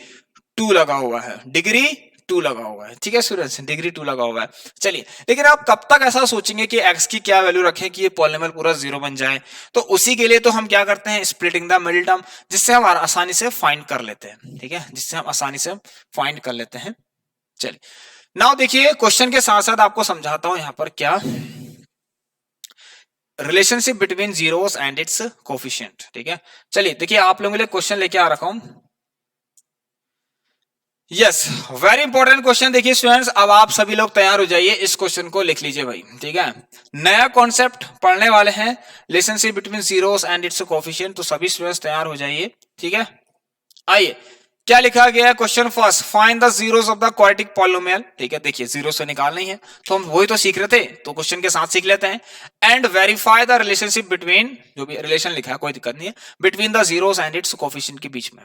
2 लगा हुआ है, डिग्री 2 लगा हुआ है, ठीक है स्टूडेंट्स, डिग्री 2 लगा हुआ है। चलिए लेकिन आप कब तक ऐसा सोचेंगे कि x की क्या वैल्यू रखें कि ये पॉलिनोमियल पूरा 0 बन जाए, तो उसी के लिए तो हम क्या करते हैं स्प्लिटिंग द मिडिल टर्म, जिससे हम आसानी से फाइंड कर लेते हैं, ठीक है, जिससे हम आसानी से फाइंड कर लेते हैं। चलिए नाउ देखिए क्वेश्चन के साथ साथ आपको समझाता हूं यहां पर क्या, relationship between zeros and its coefficient, ठीक है। चलिए देखिए आप लोगों के लिए क्वेश्चन लेके आ रखा हूं, यस वेरी इंपॉर्टेंट क्वेश्चन। देखिए स्टूडेंट्स अब आप सभी लोग तैयार हो जाइए, इस क्वेश्चन को लिख लीजिए भाई, ठीक है। नया कॉन्सेप्ट पढ़ने वाले हैं, relationship between zeros and its coefficient, तो सभी स्टूडेंट्स तैयार हो जाइए, ठीक है। आइए क्या लिखा गया है, question first, find the zeros of the quadratic polynomial, ठीक है। देखिए जीरो से निकालना ही है, तो हम वही तो सीख रहे थे, तो क्वेश्चन के साथ सीख लेते हैं। And verify the relationship between, जो भी रिलेशन लिखा है कोई दिक्कत नहीं है, between the zeros and its coefficient के बीच में।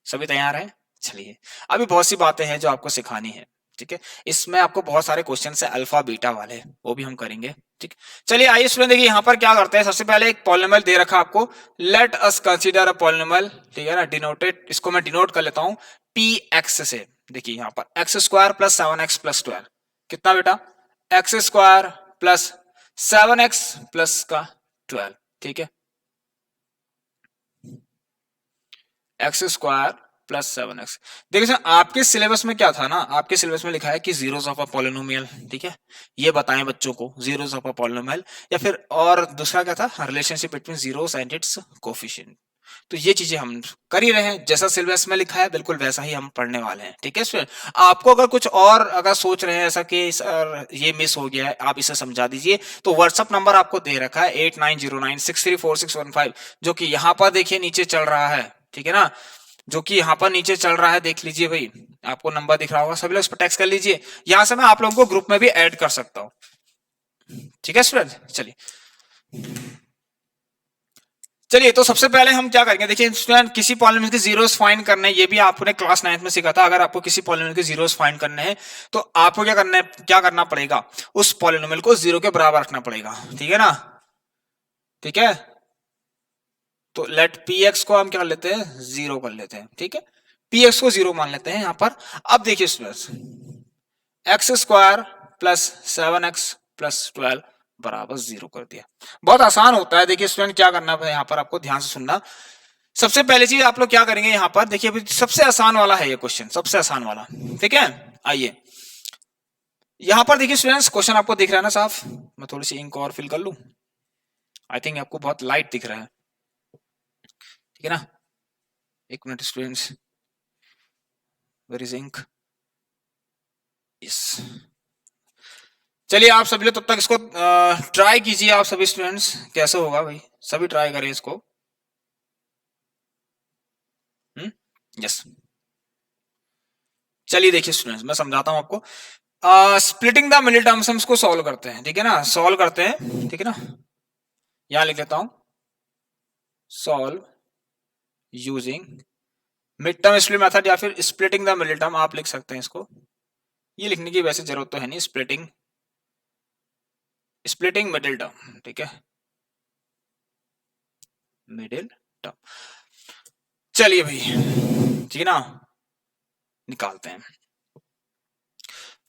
सभी तैयार है, चलिए अभी बहुत सी बातें हैं जो आपको सिखानी है, ठीक है, इसमें आपको बहुत सारे क्वेश्चन है अल्फा बीटा वाले, वो भी हम करेंगे। ठीक, चलिए आइए स्टूडेंट देखिए यहाँ पर क्या करते हैं। सबसे पहले एक पॉलिनोमियल दे रखा आपको, let us consider a polynomial, ठीक है ना, डिनोटेड, इसको मैं डिनोट कर लेता हूँ पी एक्स से। देखिए यहाँ पर x square plus 7x plus 12 कितना बेटा, x square plus 7x plus का 12, ठीक है, एक्स स्क्वायर प्लस 7x। देखिए सर आपके सिलेबस में क्या था ना, आपके सिलेबस में लिखा है कि जीरोस ऑफ अ पॉलिनोमियल, ठीक है, ये बताएं बच्चों को जीरोस ऑफ अ पॉलिनोमियल, या फिर और दूसरा क्या था, relationship between zeros and its coefficient. तो ये चीजें हम कर ही रहे हैं, जैसा सिलेबस में लिखा है बिल्कुल वैसा ही हम पढ़ने वाले हैं। ठीक है स्टूडेंट, आपको अगर कुछ और अगर सोच रहे हैं ऐसा कि सर ये मिस हो गया है, आप इसे समझा दीजिए, तो व्हाट्सअप नंबर आपको दे रखा है 8909634615, जो कि यहाँ पर देखिए नीचे चल रहा है, ठीक है ना, जो कि यहाँ पर नीचे चल रहा है, देख लीजिए भाई, आपको नंबर दिख रहा होगा, सभी लोग इस पर टेक्स्ट कर लीजिए, यहां से मैं आप लोगों को ग्रुप में भी ऐड कर सकता हूँ। ठीक है स्टूडेंट, चलिए चलिए तो सबसे पहले हम क्या करेंगे, देखिए स्टूडेंट किसी पॉलिनोमियल के जीरोस फाइंड करने, ये भी आपने क्लास 9th में सीखा था। अगर आपको किसी पॉलिनोमियल के जीरोस फाइंड करने हैं तो आपको क्या करना पड़ेगा, उस पॉलिनोमियल को जीरो के बराबर रखना पड़ेगा, ठीक है ना, ठीक है। तो लेट पी एक्स को हम क्या कर लेते हैं, जीरो कर लेते हैं, ठीक है, पी एक्स को जीरो मान लेते हैं यहां पर। अब देखिए students x square plus 7x plus 12 बराबर जीरो कर दिया। बहुत आसान होता है, देखिए स्टूडेंट क्या करना है यहाँ पर, आपको ध्यान से सुनना। सबसे पहली चीज आप लोग क्या करेंगे यहाँ पर, देखिए सबसे आसान वाला है ये क्वेश्चन, सबसे आसान वाला, ठीक है। आइए यहां पर देखिए स्टूडेंट्स, क्वेश्चन आपको दिख रहा है ना साफ, मैं थोड़ी सी इंक और फिल कर लूं, आई थिंक आपको बहुत लाइट दिख रहा है, ठीक है ना। एक minute students, where is ink, yes. चलिए आप सभी लोग तब तक इसको ट्राई कीजिए, आप सभी स्टूडेंट्स, कैसे होगा भाई, सभी ट्राई करें इसको। यस, चलिए देखिए स्टूडेंट्स मैं समझाता हूं आपको। स्प्लिटिंग द मिडिल टर्म्स हम इसको सॉल्व करते हैं, ठीक है ना, सॉल्व करते हैं, ठीक है ना, यहां लिख लेता हूं, solve using mid term split method या फिर स्प्लिटिंग द मिडिल टर्म आप लिख सकते हैं इसको। ये लिखने की वैसे जरूरत तो है नहीं, स्प्लिटिंग मिडिल टर्म, ठीक है, मिडिल टर्म। चलिए भाई, ठीक है ना, निकालते हैं।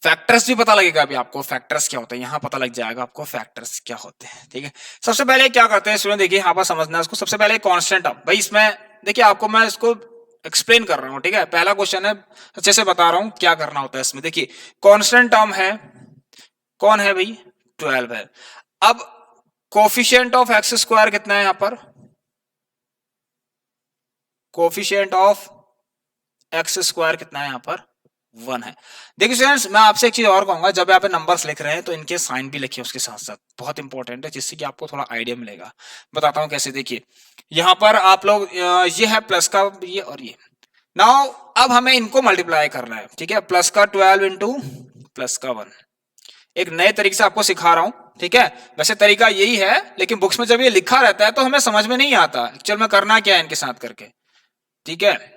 फैक्टर्स भी पता लगेगा अभी आपको, फैक्टर्स क्या होते हैं यहां पता लग जाएगा आपको, फैक्टर्स क्या होते हैं, ठीक है। सबसे पहले क्या करते हैं स्टूडेंट, देखिए यहां पर समझना है इसको। सबसे पहले कांस्टेंट टर्म, भाई इसमें देखिए आपको मैं इसको एक्सप्लेन कर रहा हूं, ठीक है, पहला क्वेश्चन है, अच्छे से बता रहा हूं क्या करना होता है इसमें। देखिए कांस्टेंट टर्म है, कौन है भाई, 12 है। अब कोफिशिएंट ऑफ एक्स स्क्वायर कितना है यहां पर, कोफिशिएंट ऑफ एक्स स्क्वायर कितना है यहां पर, 1 है। देखिए स्टूडेंट्स मैं आपसे एक चीज और कहूंगा, जब आप नंबर्स लिख रहे हैं तो इनके साइन भी लिखिए उसके साथ साथ, बहुत इंपॉर्टेंट है, जिससे कि आपको थोड़ा आइडिया मिलेगा। बताता हूं कैसे, देखिए यहां पर आप लोग ये है प्लस का ये और ये, नाउ अब हमें इनको मल्टीप्लाई करना है, ठीक है, प्लस का 12 इंटू प्लस का 1, एक नए तरीके से आपको सिखा रहा हूं, ठीक है। वैसे तरीका यही है, लेकिन बुक्स में जब ये लिखा रहता है तो हमें समझ में नहीं आता एक्चुअल में करना क्या है इनके साथ करके, ठीक है।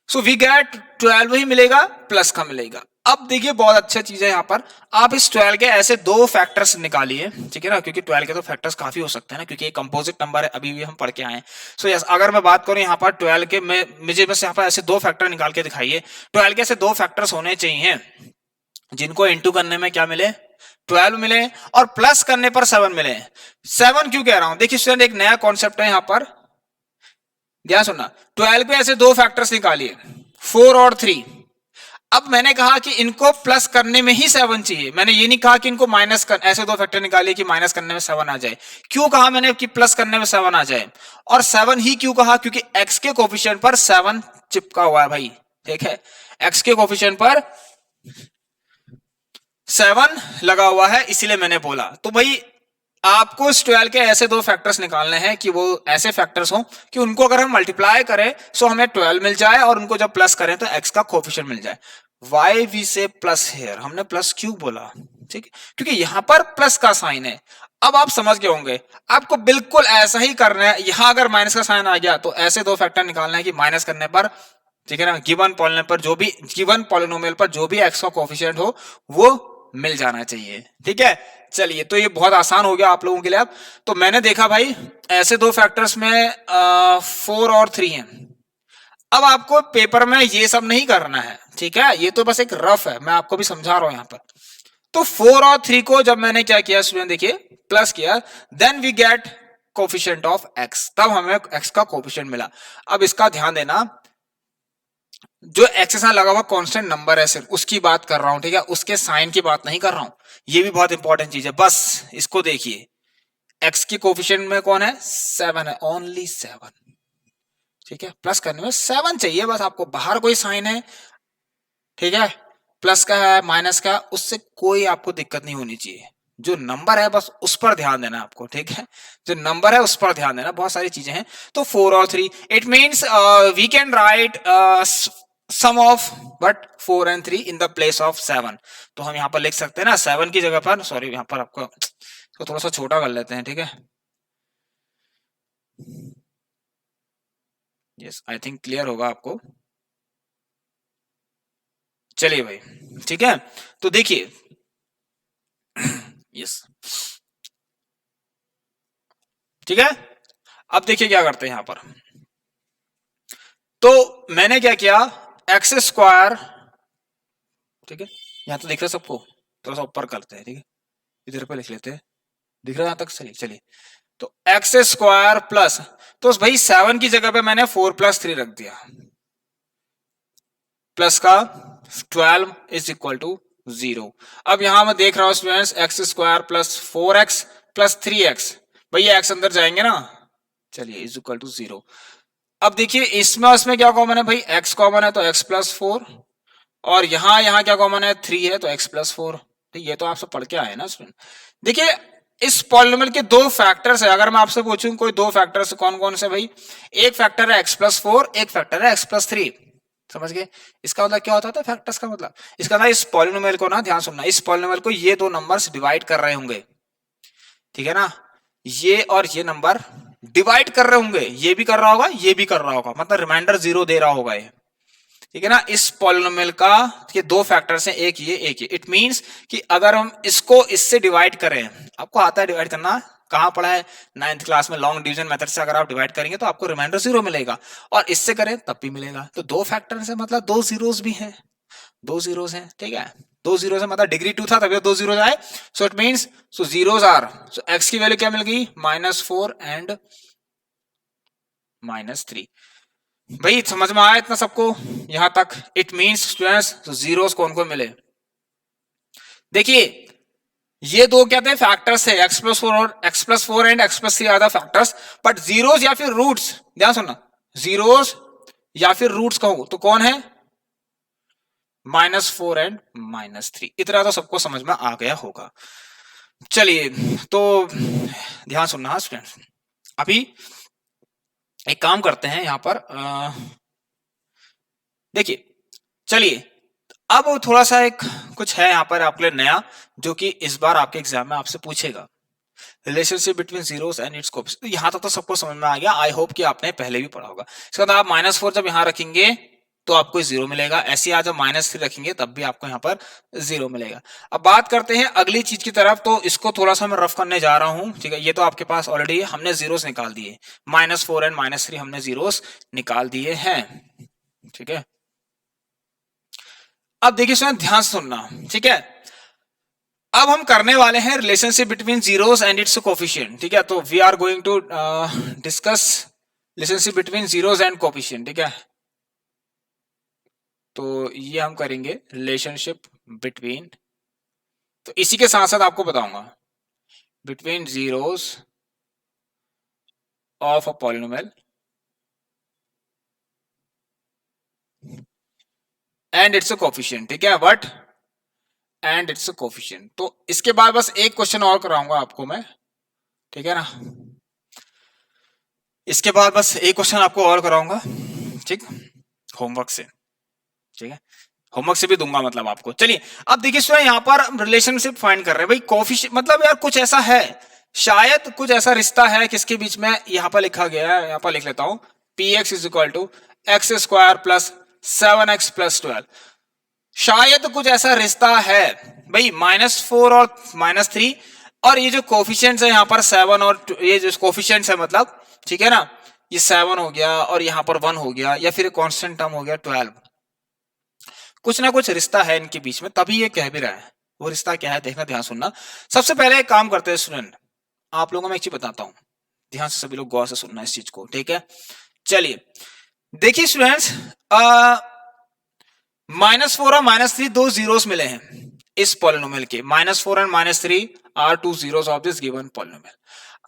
सो वी गेट 12 ही मिलेगा प्लस का मिलेगा। अब देखिए बहुत अच्छा चीज है यहाँ पर, आप इस 12 के ऐसे दो फैक्टर्स निकालिए, ठीक है ना, क्योंकि 12 के तो फैक्टर्स काफी हो सकते हैं ना, क्योंकि एक कंपोजिट नंबर है, अभी भी हम पढ़ के आए हैं। सो यस, अगर मैं बात करूं यहाँ पर 12 के, मुझे बस यहाँ पर ऐसे दो फैक्टर निकाल के दिखाइए। 12 के ऐसे दो फैक्टर्स होने चाहिए जिनको इंटू करने में क्या मिले, 12 मिले, और प्लस करने पर 7 मिले। 7 क्यों कह रहा हूं, देखिए स्टूडेंट एक नया कॉन्सेप्ट है यहाँ पर, ध्यान सुनना। 12 पे ऐसे दो फैक्टर्स निकालिए, 4 और 3। अब मैंने कहा कि इनको प्लस करने में ही 7 चाहिए, मैंने ये नहीं कहा कि इनको माइनस कर, ऐसे दो फैक्टर निकालिए कि माइनस करने में 7 आ जाए। क्यों कहा मैंने कि प्लस करने में 7 आ जाए, और 7 ही क्यों कहा, क्योंकि x के कोफिशिएंट पर 7 चिपका हुआ है भाई, ठीक है, x के कोफिशिएंट पर 7 लगा हुआ है, इसीलिए मैंने बोला। तो भाई आपको इस 12 के ऐसे दो फैक्टर्स निकालने हैं कि वो ऐसे फैक्टर्स हो कि उनको अगर हम मल्टीप्लाई करें सो हमें 12 मिल जाए, और उनको जब प्लस करें तो x का कोफिशिएंट मिल जाए। वाई वी से प्लस हेयर, हमने प्लस क्यों बोला, ठीक है, क्योंकि यहां पर प्लस का साइन है। अब आप समझ गए होंगे, आपको बिल्कुल ऐसा ही करना है। यहां अगर माइनस का साइन आ गया तो ऐसे दो फैक्टर निकालना है कि माइनस करने पर ठीक है ना, गिवन पॉलिनोमियल पर जो भी एक्स का कोफिशिएंट हो वो मिल जाना चाहिए। ठीक है, चलिए तो ये बहुत आसान हो गया आप लोगों के लिए। अब तो मैंने देखा भाई ऐसे दो फैक्टर्स में 4 और 3 हैं। अब आपको पेपर में ये सब नहीं करना है, ठीक है, ये तो बस एक रफ है, मैं आपको भी समझा रहा हूं यहां पर। तो 4 और 3 को जब मैंने क्या किया स्टूडेंट, देखिए प्लस किया, then we get coefficient of X, तब हमें एक्स का कोफिशिएंट मिला। अब इसका ध्यान देना, जो एक्स के साथ लगा हुआ कांस्टेंट नंबर है सिर्फ उसकी बात कर रहा हूं, ठीक है, उसके साइन की बात नहीं कर रहा हूं। ये भी बहुत इंपॉर्टेंट चीज है, बस इसको देखिए। एक्स की कोफिशिएंट में कौन है, 7 है, ओनली 7। ठीक है, प्लस करने में 7 चाहिए बस आपको, बाहर कोई साइन है, ठीक है, प्लस का है माइनस का, उससे कोई आपको दिक्कत नहीं होनी चाहिए। जो नंबर है बस उस पर ध्यान देना आपको, ठीक है, जो नंबर है उस पर ध्यान देना। बहुत सारी चीजें हैं। तो 4 और 3, it means we can write sum of but 4 and 3 in the place of 7। तो हम यहाँ पर लिख सकते हैं ना 7 की जगह पर, सॉरी यहाँ पर आपको तो थोड़ा सा छोटा कर लेते हैं, ठीक है। यस, आई थिंक क्लियर होगा आपको। चलिए भाई, ठीक है, तो देखिए यस, ठीक है। अब देखिए क्या करते हैं यहां पर। तो मैंने क्या किया, एक्स स्क्वायर, ठीक है, यहां तो दिख रहा है सबको, थोड़ा सा ऊपर करते हैं, ठीक है, इधर पे लिख लेते हैं, दिख रहा है यहां तक, चलिए चलिए। तो एक्स स्क्वायर प्लस, तो भाई 7 की जगह पे मैंने 4 + 3 रख दिया, प्लस का 12 = 0। अब यहां मैं देख रहा हूं students, x square plus 4x plus 3x, भैया एक्स अंदर जाएंगे ना, चलिए = 0। अब देखिए इसमें इसमें क्या कॉमन है भाई, x कॉमन है तो x + 4, और यहां क्या कॉमन है, 3 है तो x + 4। तो ये तो आप सब पढ़ के आए ना स्टूडेंट। देखिए इस पॉलिनोमियल के दो फैक्टर्स है, अगर मैं आपसे पूछूं कोई दो फैक्टर्स कौन कौन से भाई, एक फैक्टर है x + 4, एक फैक्टर है x + 3। समझ गए, इसका मतलब क्या होता था फैक्टर्स का मतलब, इसका ना इस पॉलिनोमियल को ना ध्यान सुनना, इस पॉलिनोमियल को ये दो नंबर्स डिवाइड कर रहे होंगे, ठीक है ना, ये और ये नंबर डिवाइड कर रहे होंगे, ये भी कर रहा होगा ये भी कर रहा होगा, मतलब रिमाइंडर 0 दे रहा होगा ये, ठीक है ना। इस पॉलिनोमियल का ये दो फैक्टर्स हैं, एक ये एक ये। इट मींस कि अगर हम इसको इससे डिवाइड करें, आपको आता है डिवाइड करना, कहां पढ़ा है 9th क्लास में, लॉन्ग डिवीजन मेथड से अगर आप डिवाइड करेंगे तो आपको रिमाइंडर 0 मिलेगा, और इससे करें तब भी मिलेगा। तो दो फैक्टर्स है मतलब दो जीरोस भी हैं, दो जीरोस हैं, ठीक है, दो जीरो से मतलब डिग्री 2 था तभी दो जीरो आए। So it means so zeros are, so X की वैल्यू क्या मिल गई, -4 एंड -3। भाई समझ में आया इतना सबको यहां तक। इट मींस स्टूडेंट्स जीरोस कौन को मिले, देखिए ये दो क्या थे फैक्टर्स है, x + 4 और x + 4 and x + 3 are the factors, but zeros या फिर रूट्स, ध्यान सुनना, जीरोस या फिर रूट्स कहूं तो कौन है, -4 एंड -3। इतना तो सबको समझ में आ गया होगा। चलिए तो ध्यान सुनना स्टूडेंट्स, अभी एक काम करते हैं यहां पर, देखिए चलिए अब थोड़ा सा एक कुछ है यहां पर आपके लिए नया, जो कि इस बार आपके एग्जाम में आपसे पूछेगा, relationship between zeros and it's coefficient. यहां तक तो सबको समझ में आ गया, आई होप कि आपने पहले भी पढ़ा होगा। इसका मतलब आप -4 जब यहां रखेंगे तो आपको 0 मिलेगा, ऐसे आज जब -3 रखेंगे तब भी आपको यहाँ पर 0 मिलेगा। अब बात करते हैं अगली चीज की तरफ, तो इसको थोड़ा सा मैं रफ करने जा रहा हूं, ठीक है, ये तो आपके पास ऑलरेडी है, हमने जीरोस निकाल दिए, -4 एंड -3 हमने जीरोस निकाल दिए हैं, ठीक है। अब देखिए सुन, ध्यान सुनना, ठीक है, अब हम करने वाले हैं relationship between zeros and its coefficient, ठीक है। तो we are going to discuss relationship between zeros and coefficient, ठीक है। तो ये हम करेंगे रिलेशनशिप बिटवीन, तो इसी के साथ साथ आपको बताऊंगा between zeros of a polynomial and it's a coefficient, ठीक है, what and it's a coefficient. तो इसके बाद बस एक क्वेश्चन और कराऊंगा आपको मैं, ठीक है ना, इसके बाद बस एक क्वेश्चन आपको और कराऊंगा, ठीक, होमवर्क से, ठीक है, होमवर्क से भी दूंगा मतलब आपको। चलिए अब देखिए सर यहाँ पर रिलेशनशिप फाइंड कर रहे हैं भाई, कोफिशिएंट मतलब यार कुछ ऐसा है, शायद कुछ ऐसा रिश्ता है किसके बीच में, यहाँ पर लिखा गया है, यहाँ पर लिख लेता हूं, px = x² + 7x+12। शायद कुछ ऐसा रिश्ता है भाई, -4 और -3, और ये जो कोफिशिएंट्स है यहाँ पर 7 और ये जो कोफिशिएंट्स है मतलब, ठीक है ना, ये 7 हो गया और यहाँ पर 1 हो गया, या फिर कांस्टेंट टर्म हो गया 12। कुछ ना कुछ रिश्ता है इनके बीच में, तभी ये कह भी रहा है। वो रिश्ता क्या है देखना, ध्यान सुनना। सबसे पहले एक काम करते हैं स्टूडेंट, आप लोगों को मैं एक चीज बताता हूँ, ध्यान से सभी लोग गौर से सुनना इस चीज को, ठीक है। चलिए देखिए स्टूडेंट्स, -4 और -3 दो जीरोस मिले हैं इस पॉलिनोमियल के। -4 and -3 are two zeros of this given polynomial.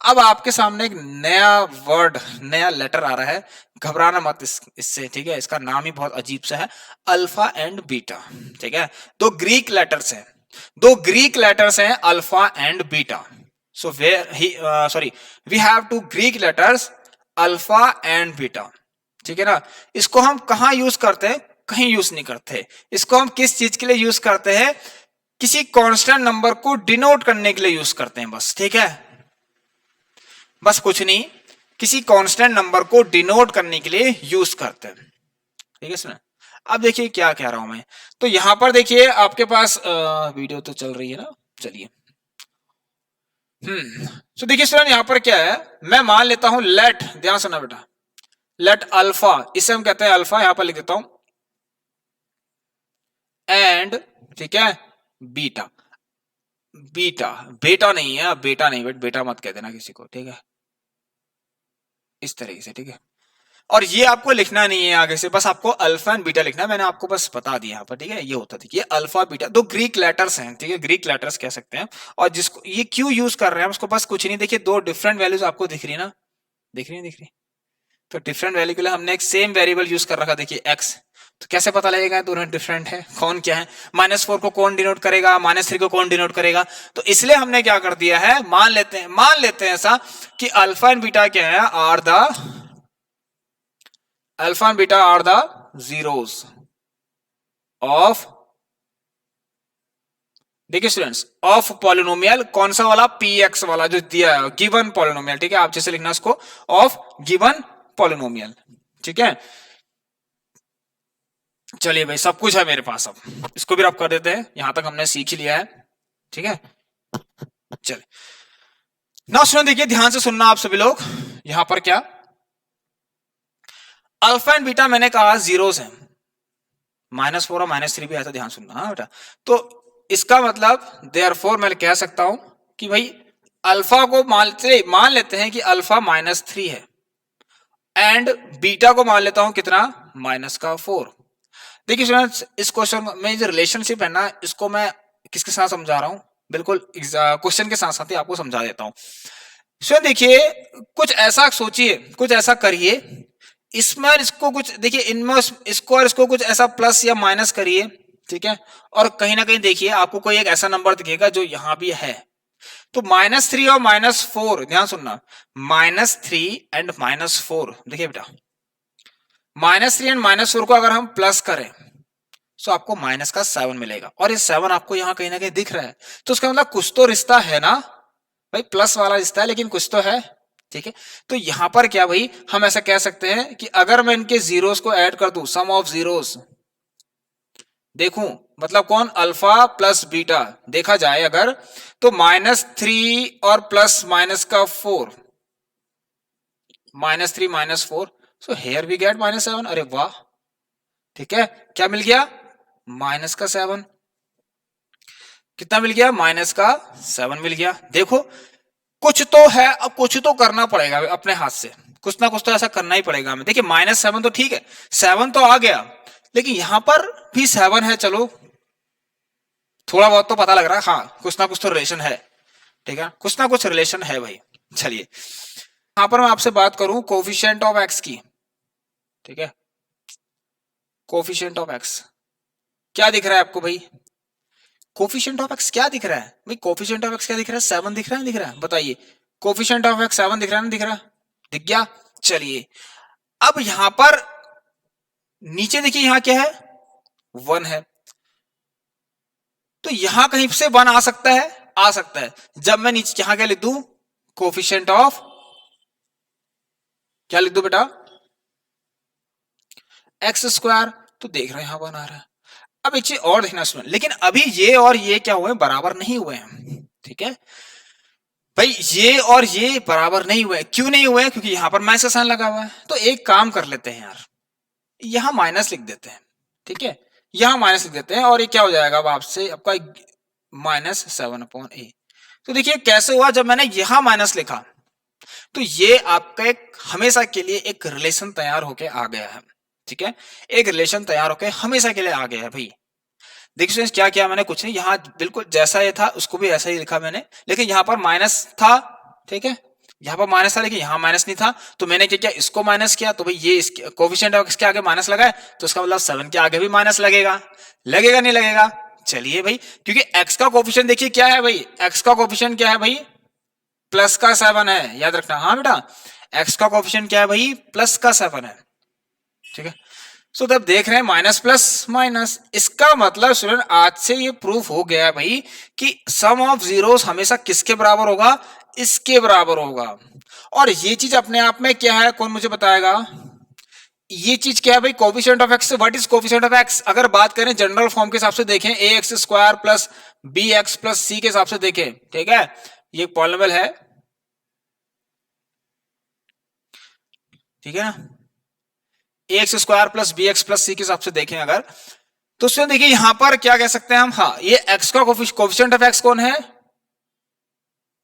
अब आपके सामने एक नया वर्ड, नया लेटर आ रहा है, घबराना मत इससे, ठीक है। इसका नाम ही बहुत अजीब सा है, अल्फा एंड बीटा, ठीक है। दो ग्रीक लेटर्स हैं, दो ग्रीक लेटर्स हैं, alpha and beta. So where he sorry, we have two Greek letters alpha and beta, ठीक है ना। इसको हम कहां यूज करते हैं, कहीं यूज नहीं करते। इसको हम किस चीज के लिए यूज करते हैं, किसी कांस्टेंट नंबर को डिनोट करने के लिए यूज करते हैं बस, ठीक है। बस कुछ नहीं, किसी कांस्टेंट नंबर को डिनोट करने के लिए यूज करते हैं, ठीक है सुना। अब देखिए क्या कह रहा हूं मैं, तो यहां पर देखिए आपके पास वीडियो तो चल रही है ना, चलिए। तो देखिए स्टूडेंट यहां पर क्या है, मैं मान लेता हूं लेट, ध्यान सुना बेटा, लेट अल्फा, इसे हम कहते हैं अल्फा, यहां पर लिख देता हूं, एंड, ठीक है, बीटा। बीटा, बेटा नहीं है, बेटा नहीं, बेटा मत कह देना किसी को, ठीक है, इस तरीके से, ठीक है। और ये आपको लिखना नहीं है आगे से, बस आपको अल्फा एंड बीटा लिखना है, मैंने आपको बस बता दिया यहाँ पर, ठीक है। ये होता है, देखिए अल्फा बीटा, दो ग्रीक लेटर्स हैं, ठीक है, ग्रीक लेटर्स कह सकते हैं। और जिसको ये क्यों यूज कर रहे हैं उसको, बस कुछ नहीं, देखिए दो डिफरेंट वैल्यूज आपको दिख रही है ना, दिख रही है, दिख रही है। तो डिफरेंट वैल्यू के लिए हमने एक सेम वेरिएबल यूज कर रखा, देखिए एक्स। तो कैसे पता लगेगा दोनों डिफरेंट है, कौन क्या है, -4 को कौन डिनोट करेगा, -3 को कौन डिनोट करेगा। तो इसलिए हमने क्या कर दिया है, मान लेते हैं ऐसा कि अल्फा एंड बीटा क्या है, are the alpha and beta are the zeros of, देखिए स्टूडेंट्स, ऑफ पॉलिनोमियल, कौन सा वाला, px वाला जो दिया है, गिवन पॉलिनोमियल, ठीक है। आप जैसे लिखना इसको, ऑफ गिवन पॉलिनोमियल, ठीक है। चलिए भाई, सब कुछ है मेरे पास, अब इसको भी आप कर देते हैं, यहां तक हमने सीख ही लिया है, ठीक है। चलिए ना सुनो, देखिए ध्यान से सुनना आप सभी लोग, यहां पर क्या, अल्फा एंड बीटा मैंने कहा जीरोस हैं, -4 और -3 भी ऐसा, ध्यान सुनना, हाँ बेटा। तो इसका मतलब देयरफॉर मैं कह सकता हूं कि भाई अल्फा को मान लेते हैं कि अल्फा -3 है, एंड बीटा को मान लेता हूं कितना, -4। देखिए स्टूडेंट्स, इस क्वेश्चन में जो रिलेशनशिप है ना, इसको मैं किसके साथ समझा रहा हूं, बिल्कुल क्वेश्चन के साथ साथ ही आपको समझा देता हूं। स्टूडेंट देखिए, कुछ ऐसा सोचिए, कुछ ऐसा करिए, इसमें इसको कुछ देखिए, इनमें इसको और इसको कुछ ऐसा प्लस या माइनस करिए, ठीक है। और कहीं ना कहीं देखिए आपको कोई एक ऐसा नंबर दिखेगा जो यहां भी है। तो -3 और -4, ध्यान सुनना, -3 एंड -4, देखिए बेटा, -3 एंड -4 को अगर हम प्लस करें तो आपको माइनस का 7 मिलेगा, और ये 7 आपको यहां कहीं ना कहीं दिख रहा है। तो उसका मतलब कुछ तो रिश्ता है ना भाई, प्लस वाला रिश्ता है, लेकिन कुछ तो है, ठीक है। तो यहां पर क्या भाई, हम ऐसा कह सकते हैं कि अगर मैं इनके जीरोस को ऐड कर दूं, सम ऑफ जीरोस देखूं, मतलब कौन, अल्फा प्लस बीटा देखा जाए अगर, तो -3 और प्लस माइनस का 4, -3 -4, सो हेयर वी गेट -7। अरे वाह, ठीक है, क्या मिल गया, -7। कितना मिल गया, -7 मिल गया। देखो कुछ तो है, अब कुछ तो करना पड़ेगा अपने हाथ से, कुछ ना कुछ तो ऐसा करना ही पड़ेगा हमें। देखिए -7 तो ठीक है, 7 तो आ गया, लेकिन यहां पर भी 7 है, चलो थोड़ा बहुत तो पता लग रहा है, हाँ कुछ ना कुछ तो रिलेशन है, ठीक है, कुछ ना कुछ रिलेशन है भाई। चलिए यहां पर मैं आपसे बात करूं कोफिशिएंट ऑफ एक्स की, ठीक है, कोफिशिएंट ऑफ एक्स क्या दिख रहा है आपको भाई, कोफिशिएंट ऑफ एक्स क्या दिख रहा है भाई, कोफिशिएंट ऑफ एक्स क्या दिख रहा है, 7 दिख रहा है, दिख रहा है, बताइए, कोफिशिएंट ऑफ एक्स 7 दिख रहा है ना, दिख रहा है, दिख गया। चलिए अब यहां पर नीचे देखिए, यहां क्या है, 1 है, तो यहां कहीं से 1 आ सकता है, आ सकता है। जब मैं नीचे यहां क्या लिख दूं, कोफिशिएंट ऑफ, क्या लिख दूं बेटा, x² तो देख रहे हैं यहाँ 1 आ रहा है। अब एक चीज और देखना स्टूडेंट, लेकिन अभी ये और ये क्या हुए, बराबर नहीं हुए हैं। ठीक है भाई, ये और ये बराबर नहीं हुए। क्यों नहीं हुए? क्योंकि यहाँ पर माइनस का साइन लगा हुआ है। तो एक काम कर लेते हैं यार, यहाँ माइनस लिख देते हैं। ठीक है, यहाँ माइनस लिख देते हैं और ये क्या हो जाएगा अब आपसे, आपका -7/a। तो देखिए कैसे हुआ, जब मैंने यहाँ माइनस लिखा तो ये आपका एक हमेशा के लिए एक रिलेशन तैयार होके आ गया है। ठीक है, एक रिलेशन तैयार होके हमेशा के लिए आ गया है भाई। देखिए स्टूडेंट्स, क्या किया मैंने, कुछ नहीं, यहाँ बिल्कुल जैसा ये था उसको भी ऐसा ही लिखा मैंने, लेकिन यहाँ पर माइनस था। ठीक है, यहाँ पर माइनस था लेकिन यहाँ माइनस नहीं था, तो मैंने क्या किया, इसको माइनस किया। तो भाई ये इसके कोफिशिएंट ऑफ इसके आगे माइनस लगा है, तो इसका मतलब 7 के आगे भी माइनस लगेगा। लगेगा नहीं लगेगा? चलिए भाई, क्योंकि x का कोफिशिएंट देखिए क्या है भाई, x का कोफिशिएंट क्या है भाई, प्लस का 7 है, याद रखना। हाँ बेटा, x का कोफिशिएंट क्या है भाई, प्लस का 7 है। ठीक है, सो तब देख रहे हैं माइनस प्लस माइनस, इसका मतलब स्टूडेंट आज से ये प्रूफ हो गया है भाई कि सम ऑफ जीरोस हमेशा किसके बराबर होगा, इसके बराबर होगा। और ये चीज अपने आप में क्या है, कौन मुझे बताएगा? ये चीज क्या है भाई, coefficient of x. What is coefficient of x? अगर बात करें जनरल फॉर्म के हिसाब से देखें, a x square plus b x plus c के हिसाब से देखें, ठीक है, ये पॉलिनोमियल है। ठीक है ना, a x square plus b x plus c के हिसाब से देखें अगर, तो उसमें देखिए यहां पर क्या कह सकते हैं हम, हाँ, ये एक्स का कोफिशिएंट ऑफ एक्स कौन है,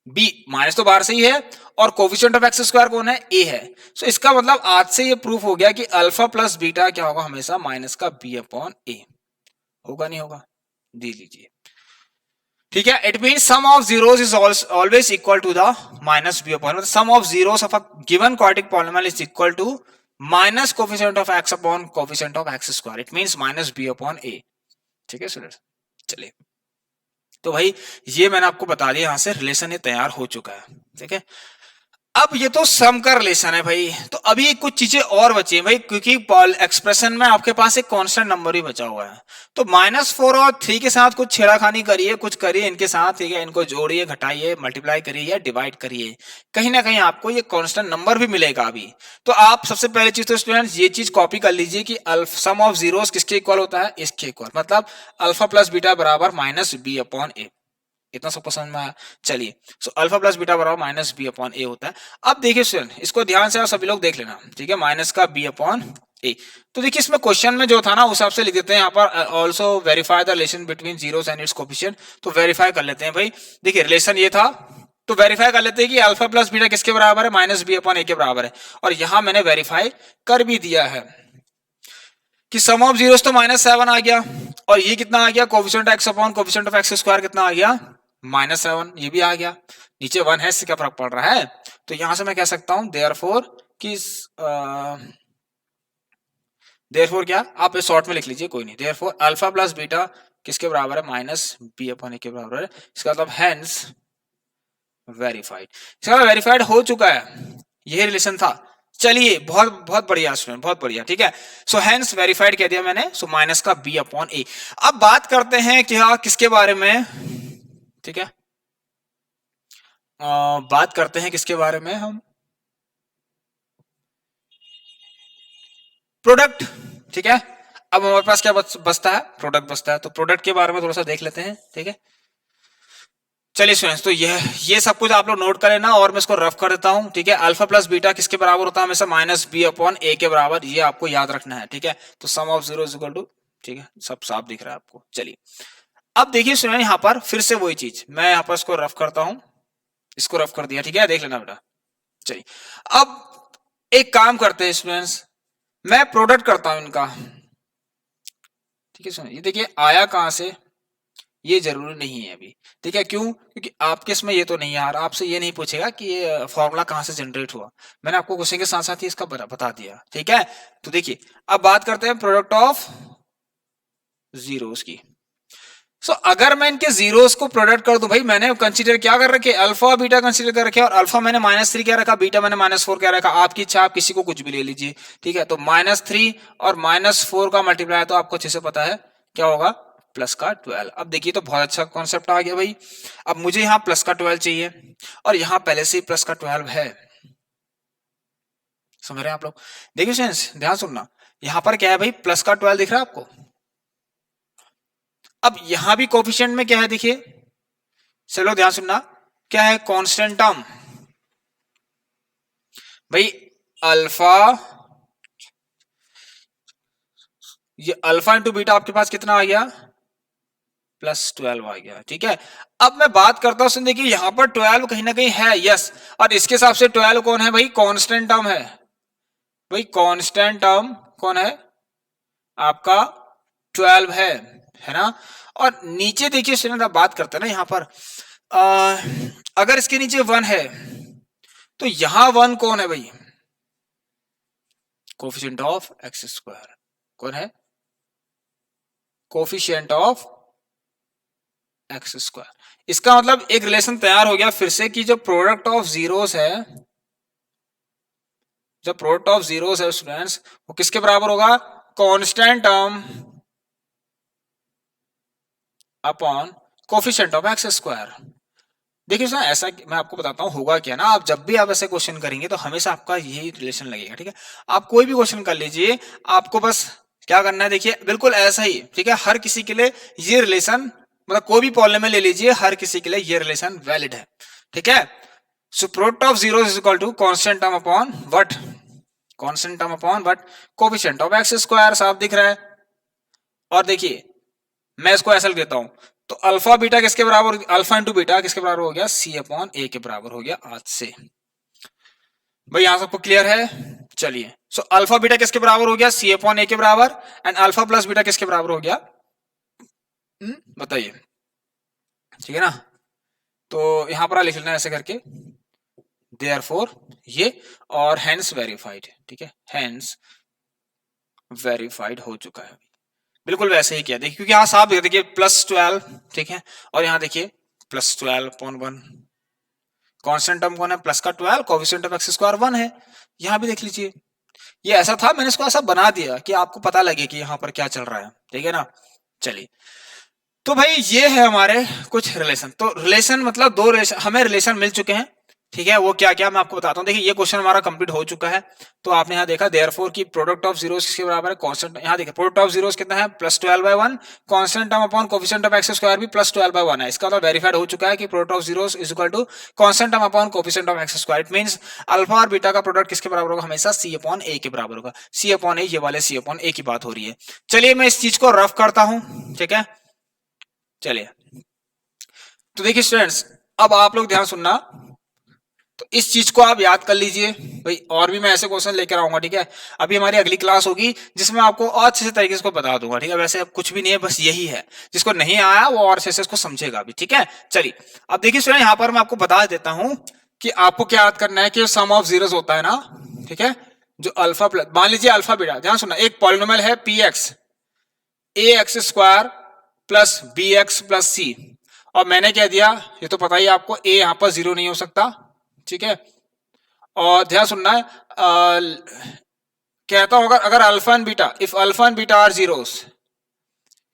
बी, माइनस तो बाहर से ही है, और कोफिशिएंट ऑफ एक्स स्क्वायर कौन है, ए है। सो इसका मतलब आज से ये प्रूफ हो गया कि अल्फा प्लस बीटा क्या होगा, हमेशा माइनस का बी अपॉन ए होगा। नहीं होगा? दे लीजिए। ठीक है, it mean sum of zeros is always equal to the minus b upon, sum of zeros of a given quadratic polynomial is equal to minus coefficient of x upon coefficient of x square, it means minus b upon a. ठीक है students, चलिए, तो भाई ये मैंने आपको बता दिया, यहां से रिलेशन ये तैयार हो चुका है। ठीक है, अब ये तो सम का रिलेशन है भाई, तो अभी कुछ चीजें और बची हैं भाई, क्योंकि एक्सप्रेशन में आपके पास एक कांस्टेंट नंबर ही बचा हुआ है। तो -4 और 3 के साथ कुछ छेड़ाखानी करिए, कुछ करिए इनके साथ। ठीक है, इनको जोड़िए, घटाइए, मल्टीप्लाई करिए या डिवाइड करिए, कहीं ना कहीं आपको ये कांस्टेंट नंबर भी मिलेगा अभी। तो आप सबसे पहले चीज तो स्टूडेंट्स ये चीज कॉपी कर लीजिए कि सम ऑफ जीरोस किसके इक्वल होता है, इसके इक्वल, मतलब अल्फा प्लस बीटा बराबर माइनस बी अपॉन ए। इतना सब समझ में आया? चलिए, सो अल्फा प्लस बीटा बराबर माइनस बी अपॉन ए होता है। अब देखिए स्टूडेंट, इसको ध्यान से आप सभी लोग देख लेना। ठीक है, माइनस का बी अपॉन ए, तो देखिए इसमें क्वेश्चन में जो था ना उस हिसाब से लिख देते हैं यहाँ पर, also verify the relation between zeros and its coefficient. तो वेरीफाई कर लेते हैं भाई। देखिए रिलेशन ये था, तो वेरीफाई कर लेते हैं कि अल्फा प्लस बीटा किसके बराबर है, माइनस बी अपॉन ए के बराबर है। और यहां मैंने वेरीफाई कर भी दिया है कि सम ऑफ जीरोस तो -7 आ गया, और ये कितना आ गया, coefficient x upon coefficient of x square कितना आ गया, -7, ये भी आ गया। नीचे 1 है, इससे क्या फर्क पड़ रहा है? तो यहां से मैं कह सकता हूं देयरफॉर कि देयरफॉर क्या, आप शॉर्ट में लिख लीजिए, कोई नहीं, देयरफॉर अल्फा प्लस बीटा किसके बराबर है, माइनस बी अपॉन ए के बराबर है। इसका मतलब हैंस वेरीफाइड, इसका मतलब वेरीफाइड हो चुका है, यही रिलेशन था। चलिए, बहुत बहुत बढ़िया स्टूडेंट, बहुत बढ़िया। ठीक है, सो हैंस वेरीफाइड कह दिया मैंने, सो माइनस का बी अपॉन ए। अब बात करते हैं क्या, किसके बारे में? ठीक है, बात करते हैं किसके बारे में हम, प्रोडक्ट। ठीक है, अब हमारे पास क्या बचता है, प्रोडक्ट बचता है, तो प्रोडक्ट के बारे में थोड़ा सा देख लेते हैं। ठीक है, चलिए स्टूडेंट्स, तो ये सब कुछ आप लोग नोट कर लेना, और मैं इसको रफ कर देता हूं। ठीक है, अल्फा प्लस बीटा किसके बराबर होता है, हमेशा माइनस बी अपॉन ए के बराबर, ये आपको याद रखना है। ठीक है, तो sum of zero is equal to, ठीक है, सब साफ दिख रहा है आपको। चलिए, अब देखिए स्टूडेंट, यहां पर फिर से वही चीज, मैं यहां पर इसको रफ करता हूं, इसको रफ कर दिया। ठीक है, देख लेना बेटा। चलिए, अब एक काम करते हैं स्टूडेंट्स, मैं प्रोडक्ट करता हूं इनका। ठीक है सुनिए, ये देखिए आया कहां से, ये जरूरी नहीं है अभी। ठीक है, क्यों? क्योंकि आपके इसमें ये तो नहीं आ रहा, आपसे ये नहीं पूछेगा कि ये फॉर्मूला कहां से जनरेट हुआ, मैंने आपको क्वेश्चन के साथ साथ ही इसका बता दिया। ठीक है, तो देखिए अब बात करते हैं प्रोडक्ट ऑफ जीरोस की। सो अगर मैं इनके जीरोस को प्रोडक्ट कर दूं, भाई मैंने कंसीडर क्या कर रखे, अल्फा और बीटा कंसीडर कर रखे, और अल्फा मैंने -3 क्या रखा, बीटा मैंने -4 क्या रखा, आपकी इच्छा, आप किसी को कुछ भी ले लीजिए। ठीक है, तो -3 और -4 का मल्टीप्लाई तो आपको अच्छे से पता है क्या होगा, प्लस का 12। अब देखिए तो बहुत अच्छा कॉन्सेप्ट आ गया भाई। अब मुझे यहाँ प्लस का 12 चाहिए, और यहाँ पहले से ही प्लस का 12 है। समझ रहे हैं आप लोग? देखिए फ्रेंड्स, ध्यान सुनना, यहां पर क्या है भाई, प्लस का 12 दिख रहा है आपको। अब यहां भी कोफिशिएंट में क्या है देखिए, चलो ध्यान सुनना, क्या है कांस्टेंट टर्म भाई, अल्फा, ये अल्फा इंटू बीटा आपके पास कितना आ गया, +12 आ गया, ठीक है। अब मैं बात करता हूं, देखिए यहां पर 12 कहीं ना कहीं है, यस, और इसके हिसाब से 12 कौन है भाई, कांस्टेंट टर्म है भाई, कांस्टेंट टर्म कौन है आपका, 12 है ना। और नीचे देखिए स्टूडेंट, आप बात करते हैं ना यहां पर, अगर इसके नीचे 1 है तो यहां 1 कौन है भाई, कोफिशिएंट ऑफ एक्स स्क्वायर, कौन है, कोफिशिएंट ऑफ एक्स स्क्वायर। इसका मतलब एक रिलेशन तैयार हो गया फिर से कि जो प्रोडक्ट ऑफ जीरोस है, जो प्रोडक्ट ऑफ जीरोस है स्टूडेंट्स, वो किसके बराबर होगा, constant term upon coefficient of x square. देखिए सर, ऐसा मैं आपको बताता हूँ होगा क्या ना, आप जब भी आप ऐसे क्वेश्चन करेंगे तो हमेशा आपका यही रिलेशन लगेगा, ठीक है। आप कोई भी क्वेश्चन कर लीजिए, आपको बस क्या करना है, देखिए बिल्कुल ऐसा ही, ठीक है, हर किसी के लिए ये रिलेशन, मतलब कोई भी पॉलिनोमियल ले लीजिए, हर किसी के लिए ये रिलेशन वैलिड है, ठीक है। So product of zero is equal to constant term upon what, constant term upon what, coefficient of x square, साफ दिख रहा है। और देखिए मैं इसको ऐसा लिख देता हूं, तो अल्फा बीटा किसके बराबर, अल्फा इंटू बीटा किसके बराबर हो गया, सी अपॉन ए के बराबर हो गया आज से। भाई यहां सबको क्लियर है, चलिए। सो अल्फा बीटा किसके बराबर हो गया, सी अपॉन ए के बराबर, एंड अल्फा प्लस बीटा किसके बराबर हो गया, बताइए, ठीक है ना। तो यहां पर लिख लेना ऐसे करके, देयरफॉर ये, और हेंस वेरीफाइड, ठीक है, हेंस वेरीफाइड हो चुका है, बिल्कुल वैसे ही किया, देखिए क्योंकि यहाँ साफ देखिए +12, ठीक है, और यहाँ देखिए +12/1, कांस्टेंट टर्म कौन है, प्लस का 12, कोएफिशिएंट ऑफ एक्स स्क्वायर 1 है। यहाँ भी देख लीजिए, ये ऐसा था, मैंने इसको ऐसा बना दिया कि आपको पता लगे कि यहाँ पर क्या चल रहा है, ठीक है ना। चलिए, तो भाई ये है हमारे कुछ रिलेशन, तो रिलेशन मतलब दो रिलेशन, हमें रिलेशन मिल चुके हैं, ठीक है। वो क्या क्या मैं आपको बताता हूँ, देखिए ये क्वेश्चन हमारा कंप्लीट हो चुका है। तो आपने यहाँ देखा देयरफॉर की प्रोडक्ट ऑफ जीरोस किसके बराबर है, कांस्टेंट, यहाँ देखिए प्रोडक्ट ऑफ जीरोस कितना है, +12/1, constant term upon coefficient of x square भी +12/1 है। इसका मतलब वेरीफाइड हो चुका है कि product of zeros is equal to constant term upon coefficient of x square. It means alpha और बीटा का प्रोडक्ट किसके बराबर होगा, हमेशा सी अपॉन ए के बराबर होगा। सी अपॉन ए, ये वाले सी अपॉन ए की बात हो रही है। चलिए मैं इस चीज को रफ करता हूं, ठीक है। चलिए, तो देखिए स्टूडेंट्स, अब आप लोग ध्यान सुनना, तो इस चीज को आप याद कर लीजिए भाई, और भी मैं ऐसे क्वेश्चन लेकर आऊंगा, ठीक है। अभी हमारी अगली क्लास होगी जिसमें आपको और अच्छे से तरीके से को बता दूंगा, ठीक है। वैसे अब कुछ भी नहीं है, बस यही है, जिसको नहीं आया वो और अच्छे से इसको समझेगा भी, ठीक है। चलिए, अब देखिए स्टूडेंट, यहाँ पर मैं आपको बता देता हूं कि आपको क्या याद करना है कि सम ऑफ जीरोस होता है ना, ठीक है। जो अल्फा प्लस, मान लीजिए अल्फा बीटा, ध्यान सुनना, एक पॉलिनोमियल है p x, a x square plus b x plus c, और मैंने क्या दिया, ये तो पता ही आपको, ए यहां पर 0 नहीं हो सकता, ठीक है। और ध्यान सुनना है, कहता हूं अगर alpha and beta, if alpha and beta are zeros,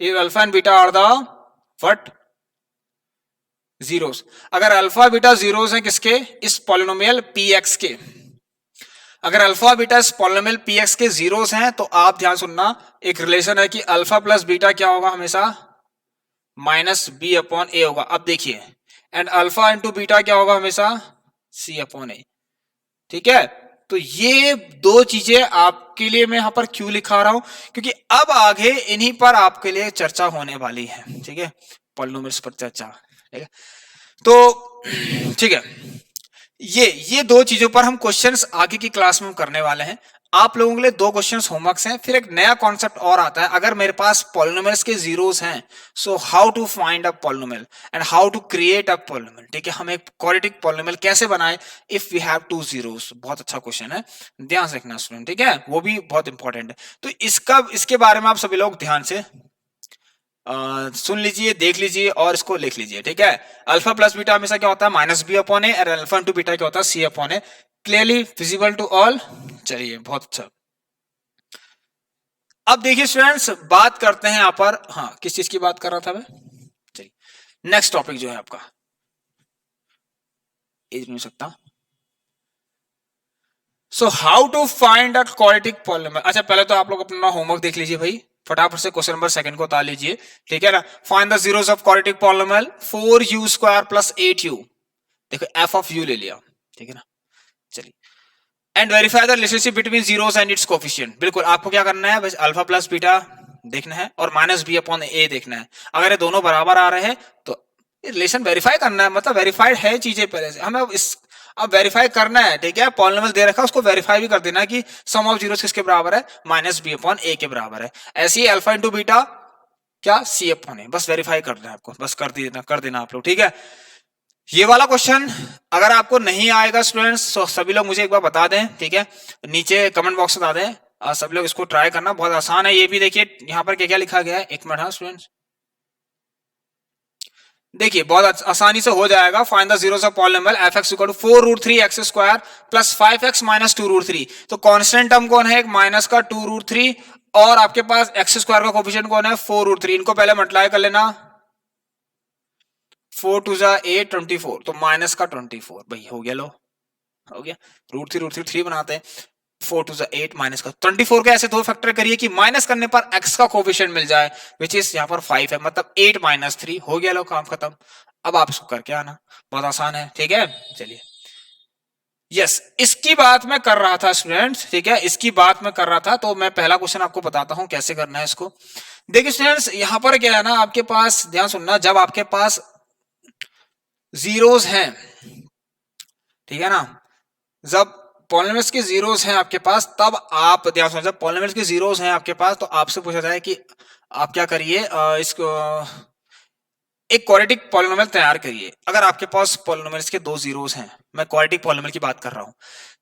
if alpha and beta are the what, zeros, अगर अल्फा बीटा जीरोस है किसके, इस पॉलिनोमियल पी एक्स के, अगर अल्फा बीटा इस पॉलिनोमियल पी एक्स के जीरोस हैं, तो आप ध्यान सुनना, एक रिलेशन है कि अल्फा प्लस बीटा क्या होगा, हमेशा -b अपॉन ए होगा। अब देखिए, एंड अल्फा इंटू बीटा क्या होगा, हमेशा c अपॉन ए, ठीक है। तो ये दो चीजें आपके लिए मैं यहां पर क्यों लिखा रहा हूं, क्योंकि अब आगे इन्हीं पर आपके लिए चर्चा होने वाली है, ठीक है, पॉलिनोमियल्स पर चर्चा, ठीक है। तो ठीक है, ये दो चीजों पर हम क्वेश्चंस आगे की क्लास में करने वाले हैं। आप लोगों के लिए दो क्वेश्चंस होमवर्क्स हैं, फिर एक नया कॉन्सेप्ट और आता है, अगर मेरे पास पॉलिनोमियल्स के जीरोस हैं, so how to find a polynomial and how to create a polynomial, ठीक है। हम एक क्वाड्रेटिक पॉलिनोमियल कैसे बनाए if we have two zeros, बहुत अच्छा क्वेश्चन है, ध्यान से रखना स्टूडेंट, ठीक है, वो भी बहुत इंपॉर्टेंट है। तो इसके बारे में आप सभी लोग ध्यान से सुन लीजिए, देख लीजिए और इसको लिख लीजिए, ठीक है। अल्फा प्लस बीटा हमेशा क्या होता है, -b अपॉन ए, और अल्फा इंटू बीटा क्या होता है, c upon A, clearly visible to all. चलिए, बहुत अच्छा। अब देखिए स्टूडेंट्स, बात करते हैं यहां पर, हाँ किस चीज की बात कर रहा था मैं, चलिए नेक्स्ट टॉपिक जो है आपका, एज नहीं हो सकता, so how to find a quadratic polynomial. अच्छा पहले तो आप लोग अपना होमवर्क देख लीजिए भाई, फटाफट से क्वेश्चन नंबर सेकंड को उतार लीजिए, ठीक है ना। Find the zeros of quadratic polynomial 4u square plus 8u। देखो एफ ऑफ यू ले लिया, ठीक है ना। चलिए, and verify the relationship between zeros and its coefficient. बिल्कुल आपको क्या करना है, बस अल्फा प्लस बीटा देखना है और माइनस बी अपॉन ए देखना है। अगर ये दोनों बराबर आ रहे हैं तो रिलेशन वेरीफाई करना है, मतलब वेरीफाइड है चीजें पहले से, हमें इस अब वेरीफाई करना है, ठीक है। पॉलिनोमियल दे रखा है, उसको वेरीफाई भी कर देना कि सम ऑफ जीरोस किसके बराबर है, माइनस बी अपॉन ए के बराबर है। ऐसे ही अल्फा इंटू बीटा क्या, सी अपॉन ए, बस वेरीफाई करना है आपको, बस कर देना आप लोग, ठीक है। ये वाला क्वेश्चन अगर आपको नहीं आएगा स्टूडेंट्स तो सभी लोग मुझे एक बार बता दें, ठीक है, नीचे कमेंट बॉक्स में बता दें। सब लोग इसको ट्राई करना, बहुत आसान है। ये भी देखिए यहाँ पर क्या क्या लिखा गया है, एक मिनट। हाँ स्टूडेंट्स देखिए बहुत आसानी से हो जाएगा। Find the zeros of polynomial F X equal to 4 root 3 X square plus 5 X minus 2 root 3। तो कांस्टेंट टर्म कौन है, एक माइनस का 2 रूट 3 और आपके पास एक्स स्क्वायर का कोफिशिएंट कौन है, 4 रूट 3। इनको पहले मल्टीप्लाई कर लेना, 4 टू जा 8 24, तो माइनस का 24 भाई हो गया, लो हो गया। रूट थ्री 3 बनाते हैं, 4 टू 8 माइनस का 24 के ऐसे दो फैक्टर करिए कि माइनस करने पर x का कोफिशिएंट मिल जाए, विच इज यहाँ पर 5 है, मतलब 8 माइनस 3 हो गया, लो काम खत्म। अब आप इसको करके आना, बहुत आसान है, ठीक है। चलिए यस इसकी बात मैं कर रहा था स्टूडेंट्स, ठीक है, इसकी बात मैं कर रहा था। तो मैं पहला क्वेश्चन आपको बताता हूं कैसे करना है इसको। देखिए स्टूडेंट्स यहाँ पर क्या है ना, आपके पास ध्यान सुनना, जब आपके पास जीरोस हैं, ठीक है ना, जब पॉलिनोमियल्स के जीरोस हैं आपके पास, तब आप ध्यान सुनो, जब पॉलिनोमियल्स के जीरोस हैं आपके पास तो आपसे पूछा जाए कि आप क्या करिए, इसको एक क्वाड्रेटिक पॉलिनोमियल तैयार करिए। अगर आपके पास पॉलिनोमियल्स के दो जीरोस हैं, मैं क्वाड्रेटिक पॉलिनोमियल की बात कर रहा हूं।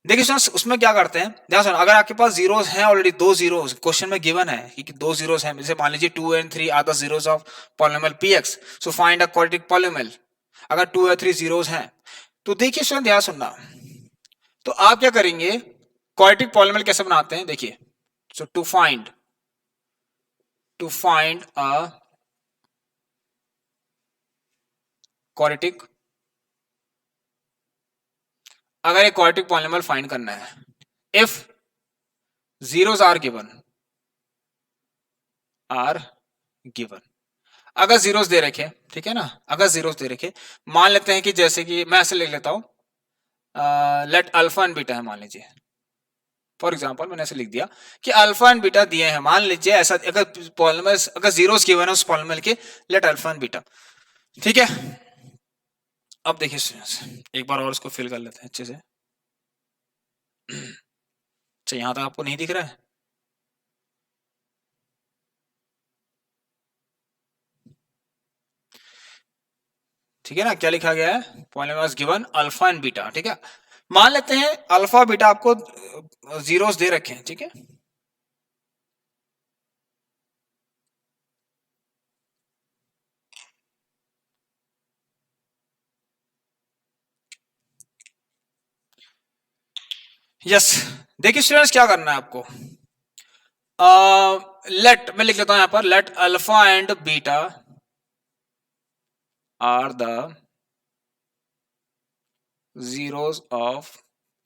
देखिए स्टूडेंट्स उसमें क्या करते हैं, ध्यान सुनो, अगर आपके पास जीरोस हैं ऑलरेडी, दो जीरोस क्वेश्चन में गिवन है कि दो जीरोस हैं, जैसे मान लीजिए 2 and 3 are the zeros of polynomial px, so find a quadratic polynomial. अगर 2 या 3 जीरोस हैं तो देखिए स्टूडेंट ध्यान सुनना, तो आप क्या करेंगे, क्वाड्रेटिक पॉलिनोमियल कैसे बनाते हैं, देखिए। सो टू फाइंड अ क्वाड्रेटिक, अगर एक क्वाड्रेटिक पॉलिनोमियल फाइंड करना है, इफ जीरोस आर गिवन, अगर जीरोस दे रखे, ठीक है ना, अगर जीरोस दे रखे, मान लेते हैं कि जैसे कि मैं ऐसे लिख लेता हूं, लेट अल्फा एंड बीटा है, मान लीजिए फॉर एग्जांपल मैंने ऐसे लिख दिया कि अल्फा एंड बीटा दिए हैं, मान लीजिए ऐसा, अगर पॉलिनोमियल अगर जीरोस गिवन है उस पॉलिनोमियल के, लेट अल्फा एंड बीटा, ठीक है। अब देखिए स्टूडेंट्स एक बार और इसको फिल कर लेते हैं अच्छे से। अच्छा यहां तक आपको नहीं दिख रहा है, ठीक है ना, क्या लिखा गया है, polynomials given alpha and beta, ठीक है। मान लेते हैं अल्फा बीटा आपको जीरोस दे रखे हैं, ठीक है। यस देखिए स्टूडेंट्स क्या करना है आपको, लेट मैं लिख लेता हूं यहां पर, let alpha and beta are the zeros of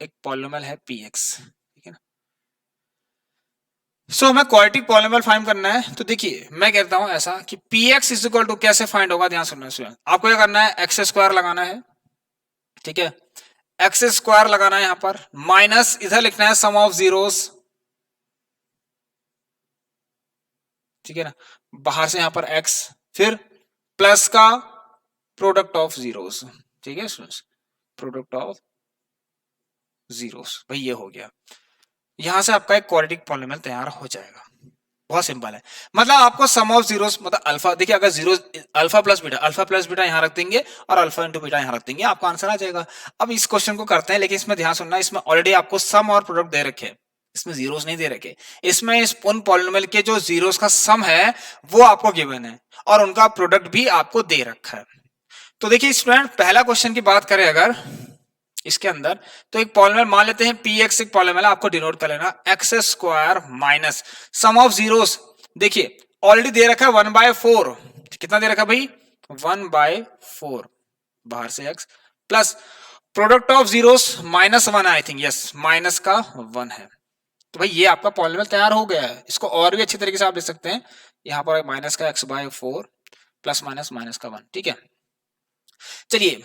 एक पॉलिनोमियल है px, ठीक है ना। सो हमें क्वाड्रेटिक पॉलिनोमियल फाइंड करना है, तो देखिए मैं कहता हूं ऐसा कि px इज इक्वल टू कैसे फाइंड होगा, ध्यान सुनना स्टूडेंट, आपको क्या करना है, एक्स स्क्वायर लगाना है, ठीक है, एक्स स्क्वायर लगाना है यहां पर, माइनस इधर लिखना है सम ऑफ जीरोस, ठीक है ना, बाहर से यहां पर x, फिर प्लस का प्रोडक्ट ऑफ जीरोस, ठीक है स्टूडेंट्स, प्रोडक्ट ऑफ जीरोस, भाई ये हो गया। यहां से आपका एक क्वाड्रेटिक पॉलिनोमियल तैयार हो जाएगा, बहुत सिंपल है। मतलब आपको सम ऑफ जीरोस, मतलब अल्फा, देखिए अगर जीरो, अल्फा प्लस बीटा यहां रख देंगे और अल्फा इंटू बीटा यहां रख देंगे, आपका आंसर आ जाएगा। अब इस क्वेश्चन को करते हैं, लेकिन इसमें ध्यान सुनना, इसमें ऑलरेडी आपको सम और प्रोडक्ट दे रखे हैं, इसमें जीरोस नहीं दे रखे, इसमें इस उन पॉलिनोमियल के जो जीरोस का सम है वो आपको गिवन है और उनका प्रोडक्ट भी आपको दे रखा है। तो देखिए स्टूडेंट पहला क्वेश्चन की बात करें अगर इसके अंदर, तो एक पॉलिनोमियल मान लेते हैं px, एक पॉलिनोमियल आपको डिनोट कर लेना x square minus sum of zeros, देखिए ऑलरेडी दे रखा है 1/4, कितना दे रखा है भाई, 1/4, बाहर से x plus product of zeros -1 I think, yes minus का 1 है। तो भाई ये आपका पॉलिनोमियल तैयार हो गया है। इसको और भी अच्छी तरीके से आप लिख सकते हैं, यहाँ पर माइनस का x/4 प्लस माइनस माइनस का 1, ठीक है। चलिए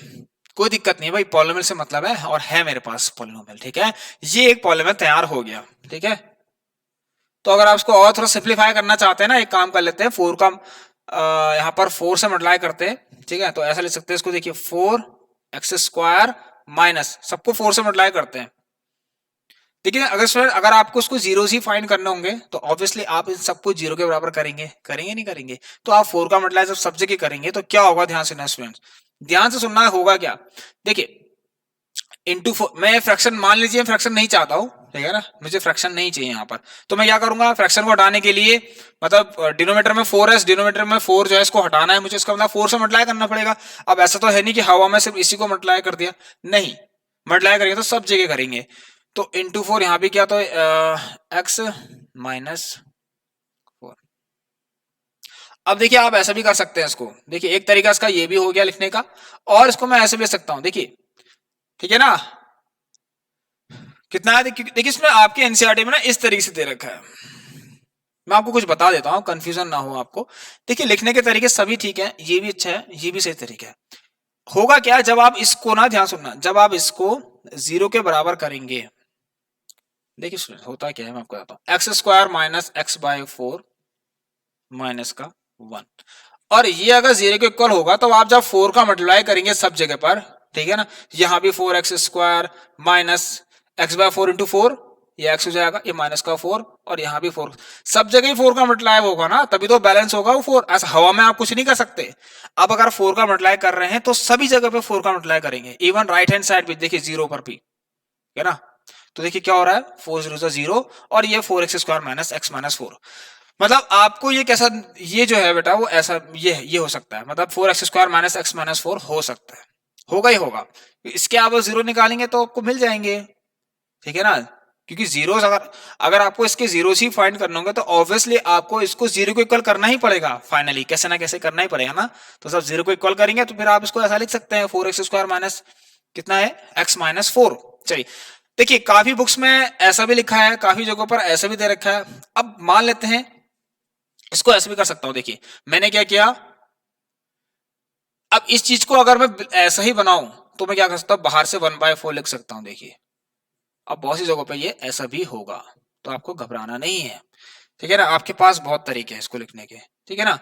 कोई दिक्कत नहीं है भाई, पॉलिनोमियल से मतलब है और है मेरे पास पॉलिनोमियल, ठीक है। ये एक पॉलिनोमियल तैयार हो गया, ठीक है। तो अगर आप इसको और थोड़ा सिंप्लीफाई करना चाहते हैं ना, एक काम कर लेते हैं, 4 का यहाँ पर 4 से मल्टीप्लाई करते हैं, ठीक है। तो ऐसा लिख सकते हैं इसको, देखिए 4x² माइनस सबको 4 से मल्टीप्लाई करते हैं। देखिए अगर आपको उसको जीरोस ही फाइंड करने होंगे तो ऑब्वियसली आप इन सबको जीरो के बराबर करेंगे, करेंगे नहीं करेंगे। तो आप 4 का मल्टीप्लाई जब सब जगह करेंगे तो क्या होगा, ध्यान से ना स्टूडेंट्स, ध्यान से सुनना, होगा क्या, देखिए इंटू 4, मैं फ्रैक्शन मान लीजिए फ्रैक्शन नहीं चाहता हूं, ठीक है ना, मुझे फ्रैक्शन नहीं चाहिए यहाँ पर, तो मैं क्या करूंगा, फ्रैक्शन को हटाने के लिए, मतलब डिनोमिनेटर में 4 है, डिनोमिनेटर में 4 जो है इसको हटाना है मुझे, इसका मतलब 4 से मल्टीप्लाई करना पड़ेगा। अब ऐसा तो है नहीं कि हवा में सिर्फ इसी को मल्टीप्लाई कर दिया, नहीं, मल्टीप्लाई करेंगे तो सब जगह करेंगे। तो इंटू 4 यहाँ भी क्या, तो x माइनस 4। अब देखिए आप ऐसा भी कर सकते हैं इसको, देखिए एक तरीका इसका ये भी हो गया लिखने का, और इसको मैं ऐसे भी लिख सकता हूं, देखिए ठीक है ना, कितना है, देखिए इसमें आपके एनसीईआरटी में ना इस तरीके से दे रखा है, मैं आपको कुछ बता देता हूं, कंफ्यूजन ना हो आपको। देखिए लिखने के तरीके सभी ठीक है, ये भी अच्छा है, ये भी सही तरीका है। होगा क्या, जब आप इसको ना, ध्यान सुनना, जब आप इसको 0 के बराबर करेंगे, देखिए होता क्या है मैं आपको बताता हूं, x² माइनस x/4 माइनस का 1, और ये अगर 0 के इक्वल होगा तो आप जब 4 का मल्टीप्लाई करेंगे सब जगह पर, ठीक है ना, यहां भी 4x² माइनस x/4 इंटू 4, ये x हो जाएगा, ये माइनस का 4, और यहाँ भी 4, सब जगह ही 4 का मल्टीप्लाई होगा ना, तभी तो बैलेंस होगा वो 4, ऐसा हवा में आप कुछ नहीं कर सकते। अब अगर 4 का मल्टीप्लाई कर रहे हैं तो सभी जगह पे 4 का मल्टीप्लाई करेंगे, इवन राइट हैंड साइड भी देखिए 0 पर भी, है ना। तो देखिए क्या हो रहा है, 4 0 0, और ये 4x² माइनस x माइनस 4, मतलब आपको ये कैसा, ये जो है बेटा वो ऐसा, ये हो सकता है, मतलब 4x² माइनस x माइनस 4 हो सकता है, होगा ही होगा। इसके आप 0 निकालेंगे तो आपको मिल जाएंगे, ठीक है ना, क्योंकि जीरोस अगर आपको इसके जीरोस ही फाइंड करने होंगे तो ऑब्वियसली आपको इसको 0 को इक्वल करना ही पड़ेगा, फाइनली कैसे ना कैसे करना ही पड़ेगा ना। तो सब 0 को इक्वल करेंगे तो फिर आप इसको ऐसा लिख सकते हैं, 4x² माइनस कितना है, x माइनस 4। चलिए देखिए काफी बुक्स में ऐसा भी लिखा है, काफी जगहों पर ऐसा भी दे रखा है। अब मान लेते हैं इसको ऐसे भी कर सकता हूं, देखिए मैंने क्या किया, अब इस चीज को अगर मैं ऐसा ही बनाऊं तो मैं क्या कर सकता हूं, बाहर से 1/4 लिख सकता हूं, देखिए अब बहुत सी जगहों पे ये ऐसा भी होगा, तो आपको घबराना नहीं है, ठीक है ना, आपके पास बहुत तरीके हैं इसको लिखने के, ठीक है ना।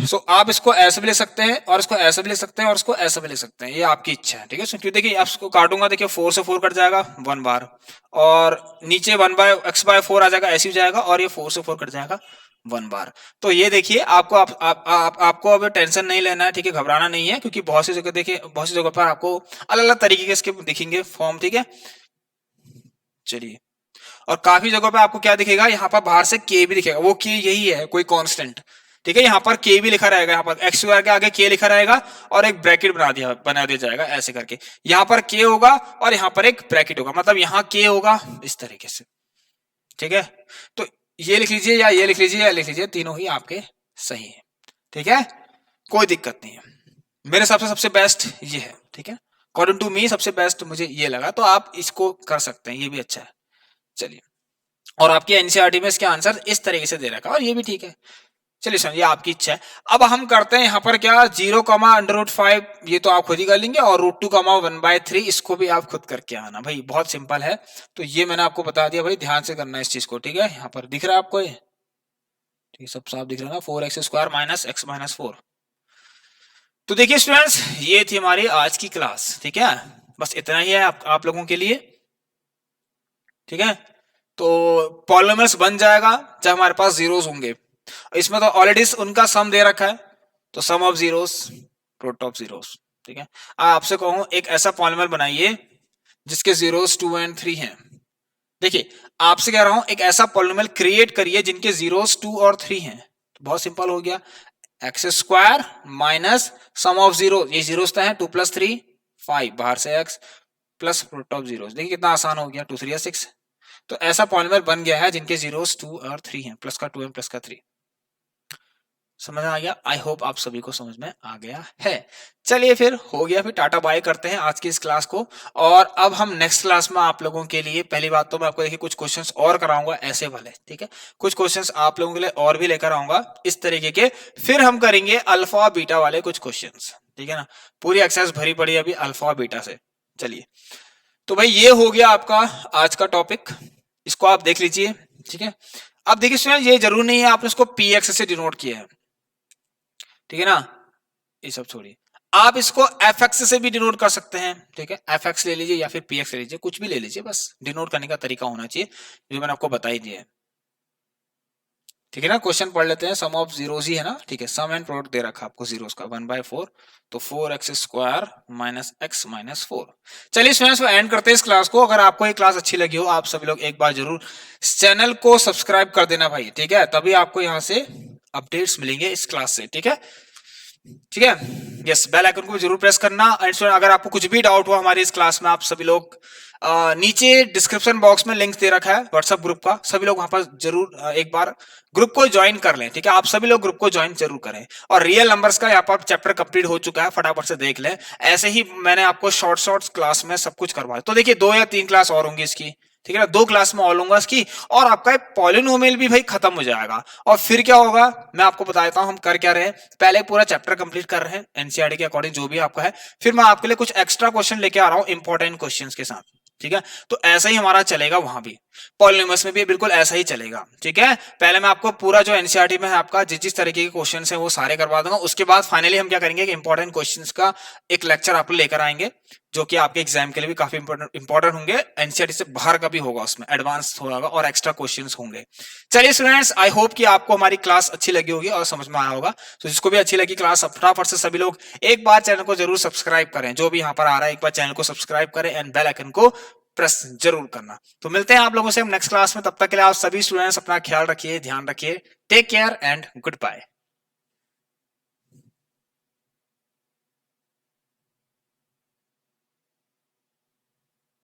सो आप इसको ऐसे भी लिख सकते हैं, और इसको ऐसे भी लिख सकते हैं, और इसको ऐसे भी लिख सकते हैं, ये आपकी इच्छा है, ठीक है। क्योंकि देखिए आप इसको काटूंगा, देखिए 4 से 4 कट जाएगा 1 बार, और नीचे 1/x/4 आ जाएगा, ऐसे ही जाएगा, और ये 4 से 4 कट जाएगा 1 बार। तो ये देखिए आपको आपको अब टेंशन नहीं लेना है, ठीक है, घबराना नहीं है, क्योंकि बहुत सी जगह देखिए, बहुत सी जगह पर आपको अलग अलग तरीके के इसके दिखेंगे फॉर्म, ठीक है। चलिए, और काफी जगहों पे आपको क्या दिखेगा, यहाँ पर बाहर से के भी दिखेगा, वो के यही है कोई कांस्टेंट, ठीक है। यहाँ पर के भी लिखा रहेगा, यहाँ पर x² के आगे के लिखा रहेगा, और एक ब्रैकेट बना दिया जाएगा ऐसे करके, यहाँ पर के होगा और यहाँ पर एक ब्रैकेट होगा, मतलब यहाँ के होगा इस तरीके से, ठीक है। तो ये लिख लीजिए या ये लिख लीजिए या लिख लीजिए, तीनों ही आपके सही है, ठीक है, कोई दिक्कत नहीं है। मेरे हिसाब से सबसे बेस्ट ये है, ठीक है, अकॉर्डिंग टू मी सबसे बेस्ट मुझे ये लगा, तो आप इसको कर सकते हैं, ये भी अच्छा है। चलिए, और आपकी एनसीईआरटी में इसके आंसर इस तरीके से दे रखा है, और ये भी ठीक है। चलिए समझिए, आपकी इच्छा है। अब हम करते हैं यहाँ पर क्या, 0, √5, ये तो आप खुद ही कर लेंगे, और √2, 1/3, इसको भी आप खुद करके आना, भाई बहुत सिंपल है। तो ये मैंने आपको बता दिया, भाई ध्यान से करना इस चीज को, ठीक है। यहाँ पर दिख रहा है आपको, ये ठीक सब साफ दिख रहा है ना, 4x² माइनस x माइनस 4। तो देखिए स्टूडेंट्स, ये थी हमारी आज की क्लास, ठीक है, बस इतना ही है आप लोगों के लिए, ठीक है। तो पॉलिनोमियल्स बन जाएगा जब हमारे पास जीरोस होंगे, इसमें तो ऑलरेडी उनका सम दे रखा है, तो sum of zeros, root of zeros, ठीक है। आपसे कहूं एक ऐसा पॉलिनोमियल बनाइए जिसके जीरोस 2 और 3 हैं, देखिए आपसे कह रहा हूं एक ऐसा पॉलिनोमियल क्रिएट करिए जिनके जीरोस 2 और 3 हैं, तो बहुत सिंपल हो गया, x² minus sum of zero, ये जीरोस है 2 + 3 5, बाहर से x plus root of zeros, देखिए कितना आसान हो गया, 2 3 6। तो ऐसा पॉलिनोमियल बन गया है जिनके जीरोस 2 और 3 हैं, प्लस का 2 प्लस का 3। समझ में आ गया? आई होप आप सभी को समझ में आ गया है। चलिए फिर हो गया, फिर टाटा बाय करते हैं आज की इस क्लास को। और अब हम नेक्स्ट क्लास में आप लोगों के लिए पहली बात तो मैं आपको देखिए कुछ क्वेश्चंस और कराऊंगा ऐसे वाले, ठीक है। कुछ क्वेश्चंस आप लोगों के लिए और भी लेकर आऊंगा इस तरीके के। फिर हम करेंगे अल्फा बीटा वाले कुछ क्वेश्चंस, ठीक है ना। पूरी एक्सरसाइज भरी पड़ी है अभी अल्फा बीटा से। चलिए, तो भाई ये हो गया आपका आज का टॉपिक, इसको आप देख लीजिए, ठीक है। अब देखिए स्टूडेंट, ये जरूर नहीं है आपने इसको पी एक्स से डिनोट किया है, ठीक है ना। ये सब छोड़िए, आप इसको एफ एक्स से भी डिनोट कर सकते हैं, ठीक है। एफ एक्स ले लीजिए या फिर पी एक्स ले लीजिए, कुछ भी ले लीजिए, बस डिनोट करने का तरीका होना चाहिए जो मैंने आपको बता ही दिया है, ठीक है ना। क्वेश्चन पढ़ लेते हैं। सम ऑफ जीरोस ही है ना, ठीक है। सम एंड प्रोडक्ट दे रखा आपको जीरोस का 1/4, तो 4x square minus x minus 4। चलिए स्टूडेंट्स, एंड करते हैं इस क्लास को। अगर आपको ये क्लास अच्छी लगी हो, आप सभी लोग एक बार जरूर इस चैनल को सब्सक्राइब कर देना भाई, ठीक है। तभी आपको यहाँ से अपडेट्स मिलेंगे इस क्लास से, ठीक है, ठीक है। यस, बेल आइकन को भी जरूर प्रेस करना। एंड अगर आपको कुछ भी डाउट हो हमारी इस क्लास में, आप सभी लोग नीचे डिस्क्रिप्शन बॉक्स में लिंक दे रखा है व्हाट्सएप ग्रुप का, सभी लोग वहां पर जरूर एक बार ग्रुप को ज्वाइन कर लें, ठीक है। आप सभी लोग ग्रुप को ज्वाइन जरूर करें। और रियल नंबर्स का यहाँ पर चैप्टर कंप्लीट हो चुका है, फटाफट से देख लें। ऐसे ही मैंने आपको शॉर्ट क्लास में सब कुछ करवाया, तो देखिए 2 या 3 क्लास और होंगी इसकी, ठीक है ना। 2 क्लास में और लूंगा इसकी, और आपका पॉलिनोमियल भी भाई खत्म हो जाएगा। और फिर क्या होगा मैं आपको बता देता हूं हम कर क्या रहे हैं। पहले पूरा चैप्टर कंप्लीट कर रहे हैं एनसीईआरटी के अकॉर्डिंग जो भी आपका है, फिर मैं आपके लिए कुछ एक्स्ट्रा क्वेश्चन लेके आ रहा हूं इंपॉर्टेंट क्वेश्चंस के साथ, ठीक है। तो ऐसा ही हमारा चलेगा वहां भी, पॉलिनोमियल्स में भी बिल्कुल ऐसा ही चलेगा, ठीक है। पहले मैं आपको पूरा जो एनसीईआरटी में है आपका जिस तरीके के क्वेश्चन है वो सारे करवा दूंगा। उसके बाद फाइनली हम क्या करेंगे कि इंपॉर्टेंट क्वेश्चंस का एक लेक्चर आपको लेकर आएंगे, जो कि आपके एग्जाम के लिए भी काफी इंपॉर्टेंट होंगे। एनसीईआरटी से बाहर का भी होगा, उसमें एडवांस होगा और एक्स्ट्रा क्वेश्चंस होंगे। चलिए स्टूडेंट्स, आई होप कि आपको हमारी क्लास अच्छी लगी होगी और समझ में आया होगा। तो जिसको भी अच्छी लगी क्लास, फटाफट से सभी लोग एक बार चैनल को जरूर सब्सक्राइब करें, जो भी यहाँ पर आ रहा है एक बार चैनल को सब्सक्राइब करें एंड बेल आइकन को प्रेस जरूर करना। तो मिलते हैं आप लोगों से हम नेक्स्ट क्लास में, तब तक के लिए आप सभी स्टूडेंट्स अपना ख्याल रखिए, ध्यान रखिए। Take care and good bye.